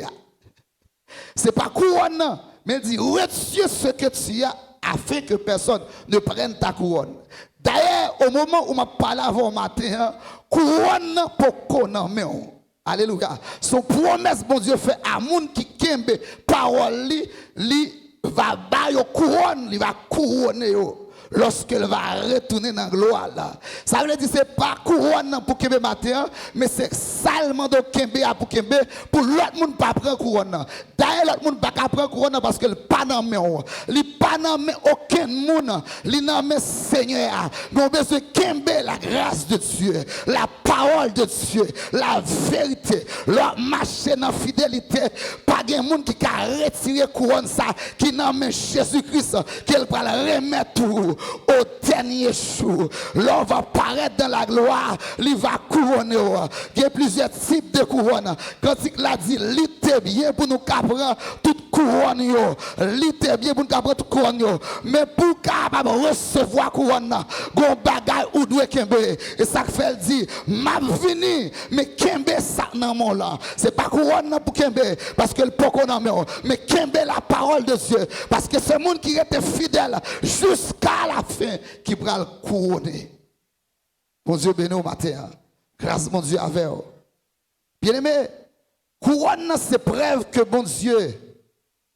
C'est pas couronne mais dit retiens ce que tu as afin que personne ne prenne ta couronne. D'ailleurs, au moment où je parle avant le matin, couronne pour qu'on en met. Alléluia. Son promesse, bon Dieu, fait à moun qui kembe parole li va bailler couronne, il va couronner lorsqu'elle va retourner dans la gloire là. Ça veut dire que ce n'est pas couronne pour Kembe matin, mais c'est seulement de Kembe pour Kembe pour l'autre monde pas prendre couronne. D'ailleurs, l'autre monde pas prendre couronne parce que pas dans main. Il pas dans main aucun monde, il dans main Seigneur. Nous besoin Kembe la grâce de Dieu, la parole de Dieu, la vérité, leur marcher dans fidélité. Pas de monde qui a retiré couronne ça qui dans main Jésus-Christ qu'elle va remettre tout au dernier jour. L'on va paraître dans la gloire, il va couronner. Il y a plusieurs types de couronnes. Quand il a dit, l'ité bien pour nous prendre toute couronne. L'ité bien pour nous prendre toute couronne. Mais pour capable recevoir couronne, gon bagay ou doit kembe. Et ça fait dit, m'a vini, mais kembe ça dans mon là. C'est pas couronne pour kembe parce que le poko nan men, mais kembe la parole de Dieu parce que c'est monde qui était fidèle jusqu'à la fin qui va le couronner. Mon Dieu béni au matin. Grâce mon Dieu avec vous. Bien aimé, couronne c'est preuve que bon Dieu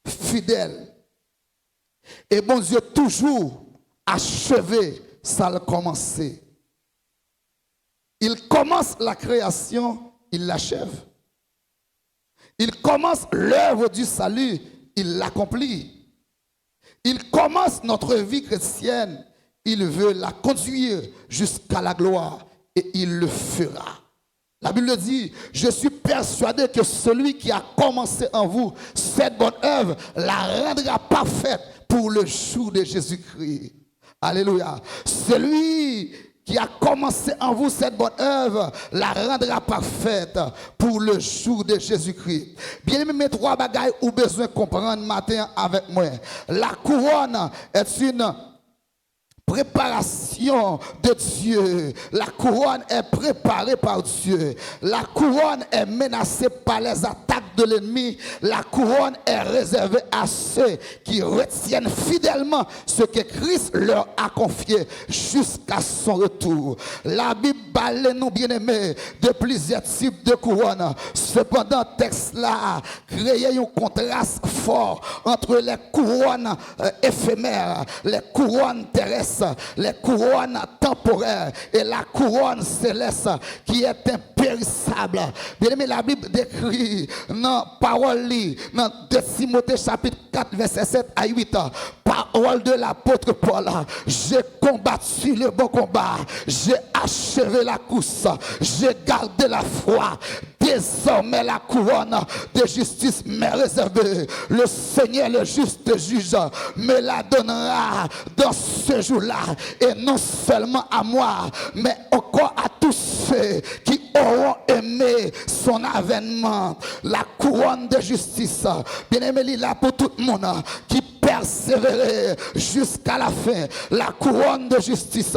fidèle. Et bon Dieu toujours achevé ça le commencer. Il commence la création, il l'achève. Il commence l'œuvre du salut, il l'accomplit. Il commence notre vie chrétienne, il veut la conduire jusqu'à la gloire et il le fera. La Bible dit, je suis persuadé que celui qui a commencé en vous cette bonne œuvre la rendra parfaite pour le jour de Jésus-Christ. Alléluia. Celui qui a commencé en vous cette bonne œuvre la rendra parfaite pour le jour de Jésus-Christ. Bien aimé, mes trois bagailles ou besoin de comprendre matin avec moi. La couronne est une préparation de Dieu. La couronne est préparée par Dieu. La couronne est menacée par les attaques de l'ennemi. La couronne est réservée à ceux qui retiennent fidèlement ce que Christ leur a confié jusqu'à son retour. La Bible parle, nous bien-aimés, de plusieurs types de couronnes. Cependant, texte là crée un contraste fort entre les couronnes éphémères, les couronnes terrestres, les couronnes temporaires et la couronne céleste qui est impérissable. Bien aimé, la Bible décrit dans parole, dans 2 Timothée chapitre 4 verset 7 à 8, parole de l'apôtre Paul: j'ai combattu le bon combat, j'ai achevé la course, j'ai gardé la foi. Désormais la couronne de justice m'est réservée. Le Seigneur, le juste juge, me la donnera dans ce jour-là. Et non seulement à moi, mais encore à tous ceux qui auront aimé son avènement. La couronne de justice, bien aimé, il est là pour tout le monde qui persévérer jusqu'à la fin. La couronne de justice,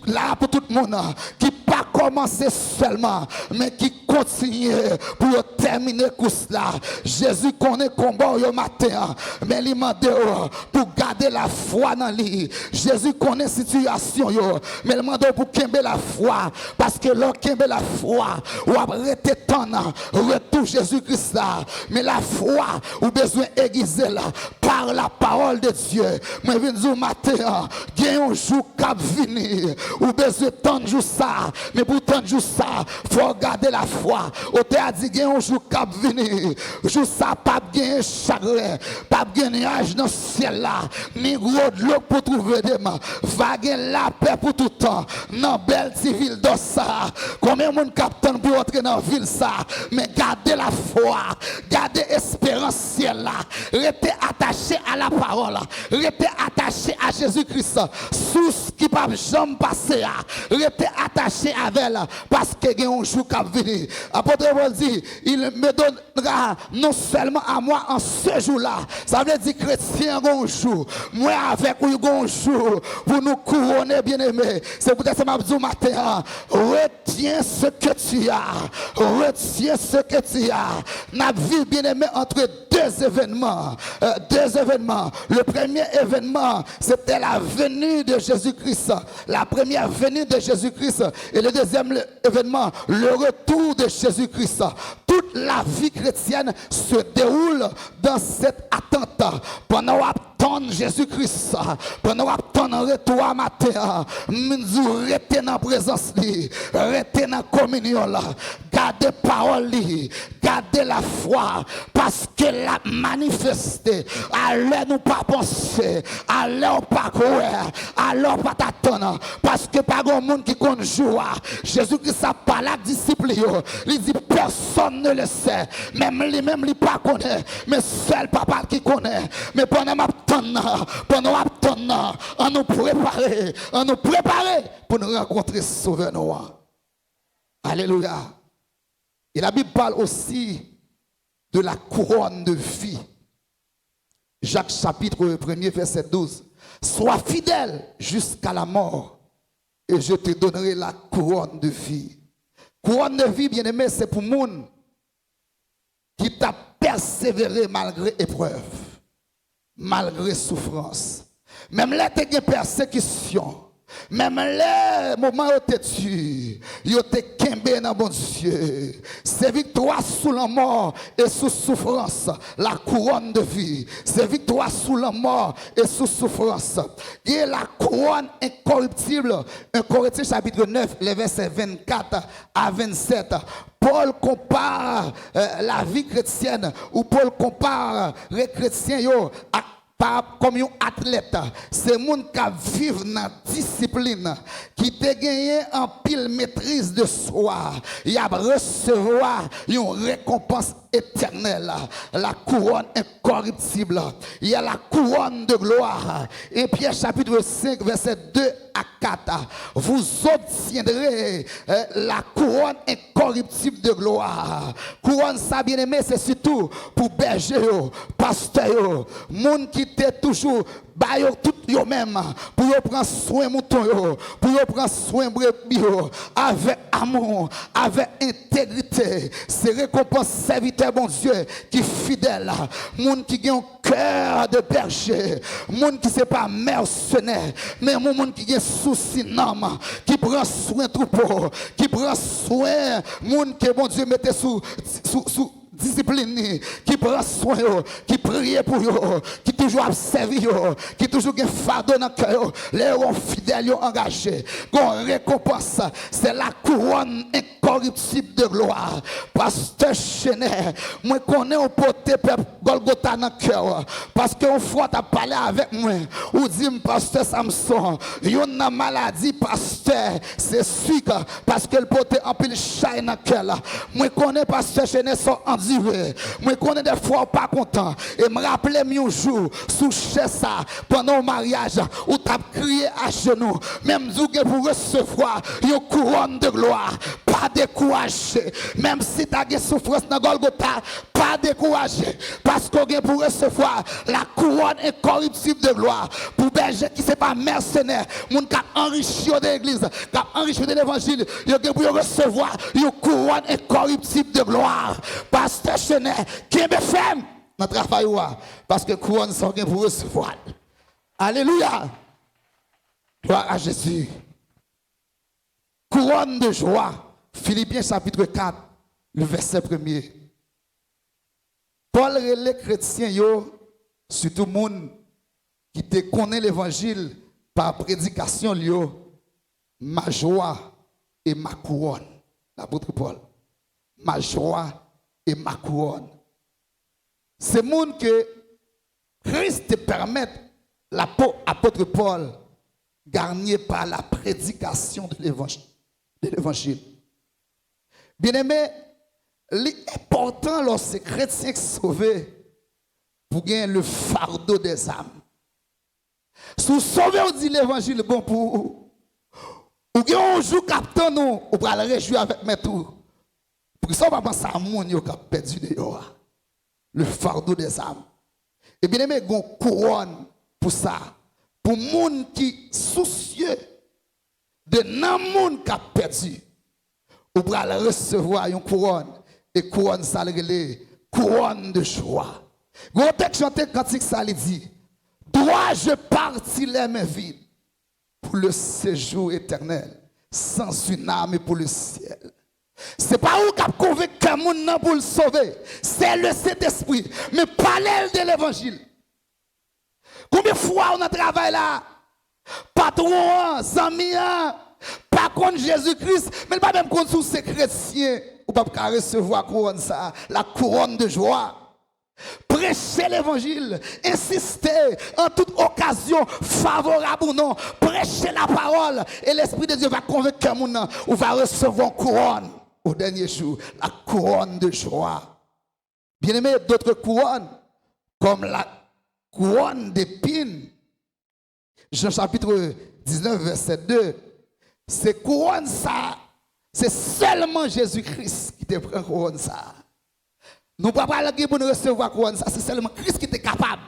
là pour tout le monde qui pas commencer seulement, mais qui continue pour terminer course là. Jésus connaît combat au matin, mais il m'a dit pour garder la foi dans lui. Jésus connaît situation yo, mais il m'a dit pour kembe la foi, parce que l'on kembe la foi ou arrêter ton retour Jésus-Christ là, mais la foi ou besoin aiguiser là par la parole de Dieu. Moi viens dire matin, il y a un jour cap venir ou besoin tant jour ça, mais pour tant jour ça, faut garder la foi. Au a dit il y a un jour cap venir, jour ça pas bien chagrin, pas bien nuage dans le ciel là, ni gros de l'eau pour trouver des mains, va gagner la paix pour tout temps. Dans belle ville de ça, combien de monde capitaine pour entrer dans la ville ça, mais gardez la foi, gardez espérance ciel là, restez attaché à la parole, restez attaché à Jésus-Christ, source qui ne peut jamais passer, restez attaché avec elle, parce qu'il y a un jour qui va venir. Apôtre Paul dit, il me donnera non seulement à moi en ce jour-là, ça veut dire chrétien un jour, moi avec vous un jour, pour nous couronner bien-aimés. C'est peut-être ça m'a dit matin, retiens ce que tu as, retiens ce que tu as. N'a vie bien-aimé entre deux événements. Le premier événement, c'était la venue de Jésus-Christ. La première venue de Jésus-Christ. Et le deuxième événement, le retour de Jésus-Christ. Toute la vie chrétienne se déroule dans cette attente. Pendant attendre Jésus-Christ, pendant attendre un retour à matin, nous restons dans la présence, restons dans la communion, gardez parole, gardez la foi, parce que la manifester, allez nous pas penser, allez pas croire, allez pas t'attendre, parce que pas grand monde qui connaît jouer. Jésus-Christ n'a pas la discipline, il dit personne ne le sait, même lui-même il pas connaît, mais seul papa qui connaît. Mais pendant on nous préparer pour nous rencontrer Sauveur. Alléluia. Et la Bible parle aussi de la couronne de vie. Jacques chapitre 1er verset 12. Sois fidèle jusqu'à la mort et je te donnerai la couronne de vie. Couronne de vie, bien-aimé, c'est pour monde qui t'a persévéré malgré épreuve, malgré souffrance. Même là, tu as des persécutions. Même les moments où tu es tué, tu es kembe dans bon Dieu. C'est victoire sous la mort et sous souffrance, la couronne de vie. C'est victoire sous la mort et sous souffrance. Et la couronne incorruptible, 1 Corinthiens chapitre 9, les versets 24 à 27. Paul compare la vie chrétienne, ou Paul compare les chrétiens pas comme un athlète. C'est moun qui vivent dans la discipline, qui te gagné en pile maîtrise de soi. Il a recevoir une récompense éternelle, la couronne incorruptible. Il y a la couronne de gloire. Et Pierre chapitre 5 verset 2 à 4. Vous obtiendrez la couronne incorruptible de gloire. Couronne ça bien aimé, c'est surtout pour berger, pasteur, moun qui t'est toujours ba yo tout yo même pour yo prendre soin mouton yo, pour yo prendre soin brebis yo avec amour, avec intégrité. C'est récompense serviteur bon Dieu qui fidèle, monde qui a un cœur de berger, monde qui c'est pas mercenaire, mais monde qui a souci d'âme, qui prend soin troupeau, qui prend soin monde que bon Dieu mettait sous discipline, qui prend soin, qui prie pour eux, qui toujours observe, qui toujours un fardeau dans le cœur, les fidèles engagés. Qu'on récompense, c'est la couronne incorruptible de gloire. Pasteur Chenet, moi connais un poté Golgotha dans le cœur, parce qu'on fois à parler avec moi, ou dit pasteur Samson, yon a maladie, pasteur, c'est sûr, parce que le poté en pile chaîne dans le cœur. Moi connais pasteur Chenet son moi connais des fois pas content et me rappeler un jour sous chez ça pendant le mariage où tu as crié à genoux même pour recevoir une couronne de gloire, pas découragé, même si tu as des souffrances dans Golgotha, pas découragé, parce qu'on vient pour recevoir la couronne incorruptible de gloire. Pour berger qui c'est pas mercenaire, moun qui a enrichi de l'église, qui a enrichi de l'évangile, il vient pour recevoir une couronne incorruptible de gloire. Pasteur Chenet, qui est ferme dans le travail, parce que couronne sont pour recevoir. Alléluia. Gloire à Jésus. Couronne de joie. Philippiens chapitre 4, le verset 1er. Paul relève chrétien, surtout monde qui te connaît l'évangile par prédication, ma joie et ma couronne. L'apôtre Paul. Ma joie et ma couronne. C'est monde que Christ te permet, l'apôtre Paul, gagné par la prédication de l'évangile. Bien-aimé, l'important lorsque chrétien sauvé pour gagner le fardeau des âmes. Si vous sauvez, on dit l'évangile bon pour vous. Ou bien on joue captain nous, on va le réjouir avec mes tours. Pour que ça, on va penser à mon qui a perdu dehors. Le fardeau des âmes. Et bien aimé, on couronne pour ça. Pour monde qui soucieux de non monde qui a perdu. On va le recevoir une couronne. Et couronne ça le couronne de joie. Gros texte chanté cantique ça lui dit, dois-je partir les mains vides pour le séjour éternel, sans une âme pour le ciel. C'est pas où qu'a convaincu que monde pour le sauver, c'est le Saint-Esprit. Mais parlez de l'évangile. Combien de fois on a travaillé là? Patron, amis, pas contre Jésus-Christ, mais pas même contre ces chrétiens. Ou pas recevoir couronne ça, la couronne de joie. Prêchez l'évangile, insistez en toute occasion, favorable ou non, prêchez la parole et l'Esprit de Dieu va convaincre que mon ou va recevoir une couronne au dernier jour, la couronne de joie. Bien aimé, d'autres couronnes, comme la couronne d'épines, Jean chapitre 19, verset 2, ces couronnes ça, c'est seulement Jésus-Christ qui te prend couronne ça. Nous ne pouvons pas aller pour nous recevoir couronne ça, c'est seulement Christ qui était capable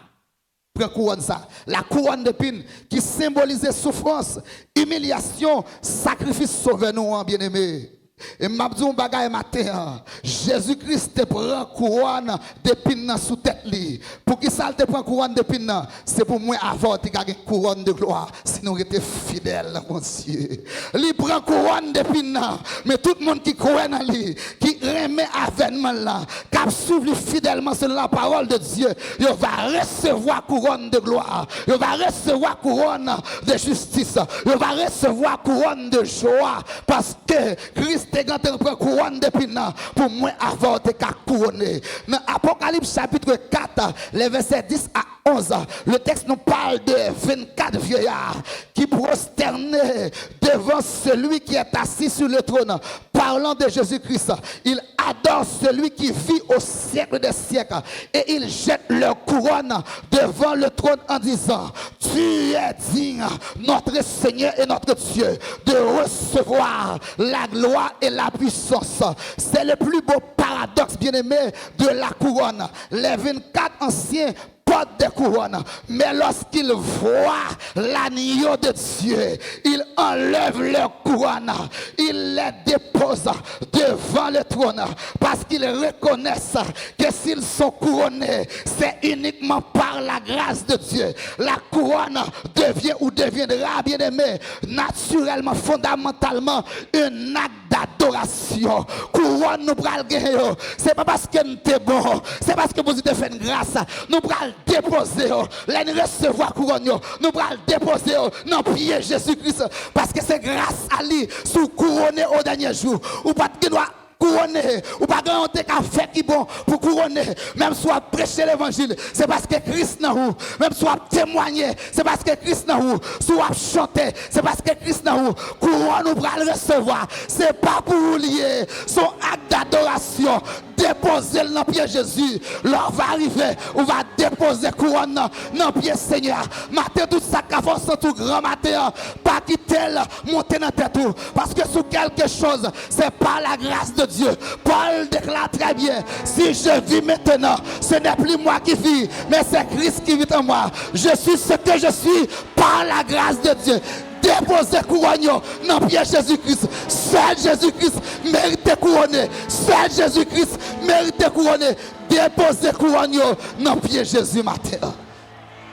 de prendre couronne ça. La couronne d'épines qui symbolisait souffrance, humiliation, sacrifice sauveur nous, bien-aimés. Et m'a dit un bagage matin, Jésus-Christ te prend couronne d'épines sous tête li. Pour qui ça te prend couronne d'épines? C'est pour moi avoir te gagner couronne de gloire si nous étions fidèles mon Dieu. Li prend couronne d'épines, mais tout le monde qui croit en lui, qui remet avènement là, qui suit fidèlement selon la parole de Dieu, il va recevoir couronne de gloire, il va recevoir couronne de justice, il va recevoir couronne de joie parce que Christ te gante couronne d'épines pour moi avoir te couronner. Dans Apocalypse chapitre 4, les versets 10 à 11, le texte nous parle de 24 vieillards qui prosternaient devant celui qui est assis sur le trône, parlant de Jésus-Christ. Ils adorent celui qui vit au siècle des siècles et ils jettent leur couronne devant le trône en disant, tu es digne, notre Seigneur et notre Dieu, de recevoir la gloire et la puissance. C'est le plus beau paradoxe, bien-aimé, de la couronne. Les 24 anciens porte des couronnes. Mais lorsqu'ils voient l'agneau de Dieu, ils enlèvent leurs couronnes. Ils les déposent devant le trône parce qu'ils reconnaissent que s'ils sont couronnés, c'est uniquement par la grâce de Dieu. La couronne devient ou deviendra, bien aimé, naturellement, fondamentalement, un acte d'adoration. Couronne nous pral gagner. C'est pas parce que nous sommes bon, c'est parce que vous avez fait une grâce. Nous pral déposer, nous recevoir couronne, nous pral déposer dans le pied Jésus-Christ parce que c'est grâce à lui sous couronné au dernier jour. Ou pas de doit couronner, ou pas grand qu'à faire qui bon pour couronner, même soit prêcher l'évangile, c'est parce que Christ n'a où, même soit témoigner, c'est parce que Christ n'a où, soit chanter, c'est parce que Christ n'a où, couronne nous va le recevoir, c'est pas pour vous lier, son acte d'adoration, déposer dans le pied Jésus, l'heure va arriver, on va déposer couronne dans le pied Seigneur, matin tout ça qu'a force tout grand matin, pas quitter monter dans la tête parce que sous quelque chose, c'est pas la grâce de Dieu. Paul déclare très bien, si je vis maintenant, ce n'est plus moi qui vis, mais c'est Christ qui vit en moi. Je suis ce que je suis par la grâce de Dieu. Déposez couronne dans le pied Jésus-Christ. Seul Jésus-Christ mérite couronner. Seul Jésus-Christ mérite couronner. Déposez couronne dans le pied Jésus matin.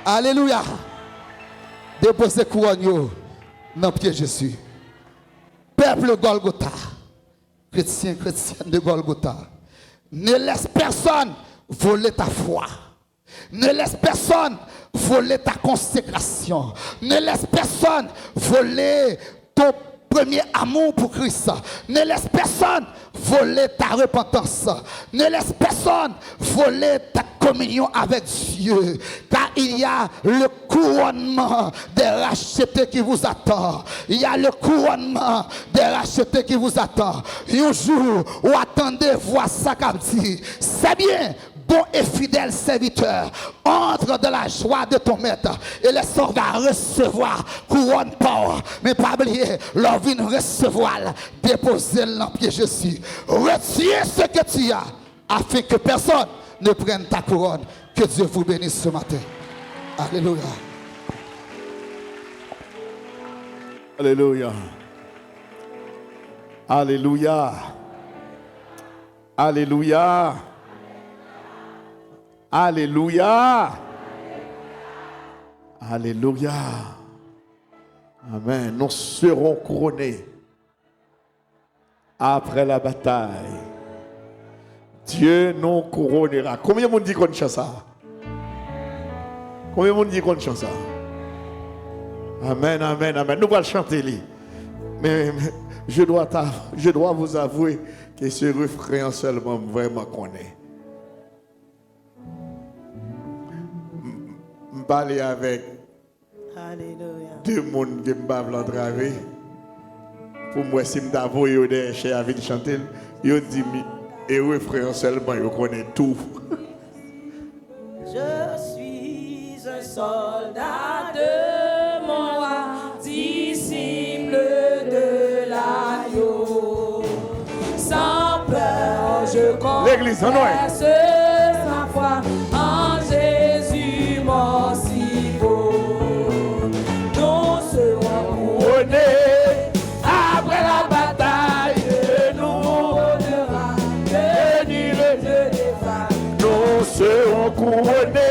Alléluia. Déposez couronne dans le pied Jésus. Peuple Golgotha. Chrétien, chrétienne de Golgotha, ne laisse personne voler ta foi. Ne laisse personne voler ta consécration. Ne laisse personne voler ton premier amour pour Christ. Ne laisse personne voler ta repentance. Ne laisse personne voler ta communion avec Dieu. Car il y a le couronnement des rachetés qui vous attend. Il y a le couronnement des rachetés qui vous attend. Un jour où attendez voir ça comme dit, c'est bien. Bon et fidèle serviteur, entre dans la joie de ton maître et les soldats recevoir couronne pour. Mais pas oublier, leur vie recevoir, déposer dans le pied Jésus. Retire ce que tu as afin que personne ne prenne ta couronne. Que Dieu vous bénisse ce matin. Alléluia. Alléluia. Alléluia. Alléluia. Alléluia. Alléluia. Amen. Nous serons couronnés après la bataille. Dieu nous couronnera. Combien de monde dit qu'on chante ça? Combien de monde dit qu'on chante ça? Amen, amen, amen. Nous allons chanter. Mais je dois vous avouer que ce refrain seulement vraiment connaît. Je parle avec deux personnes qui me parlent entraver. Pour moi, si je m'avoue des chers avec chanter, ils disent et refrain seulement, ils connaissent tout. Je suis un soldat de mon roi, disciple de l'agneau. Sans peur, je confesse ma foi en Jésus mon si beau. Nous serons couronnés après la bataille, et nous honorera béni le Dieu des femmes. Nous serons couronnés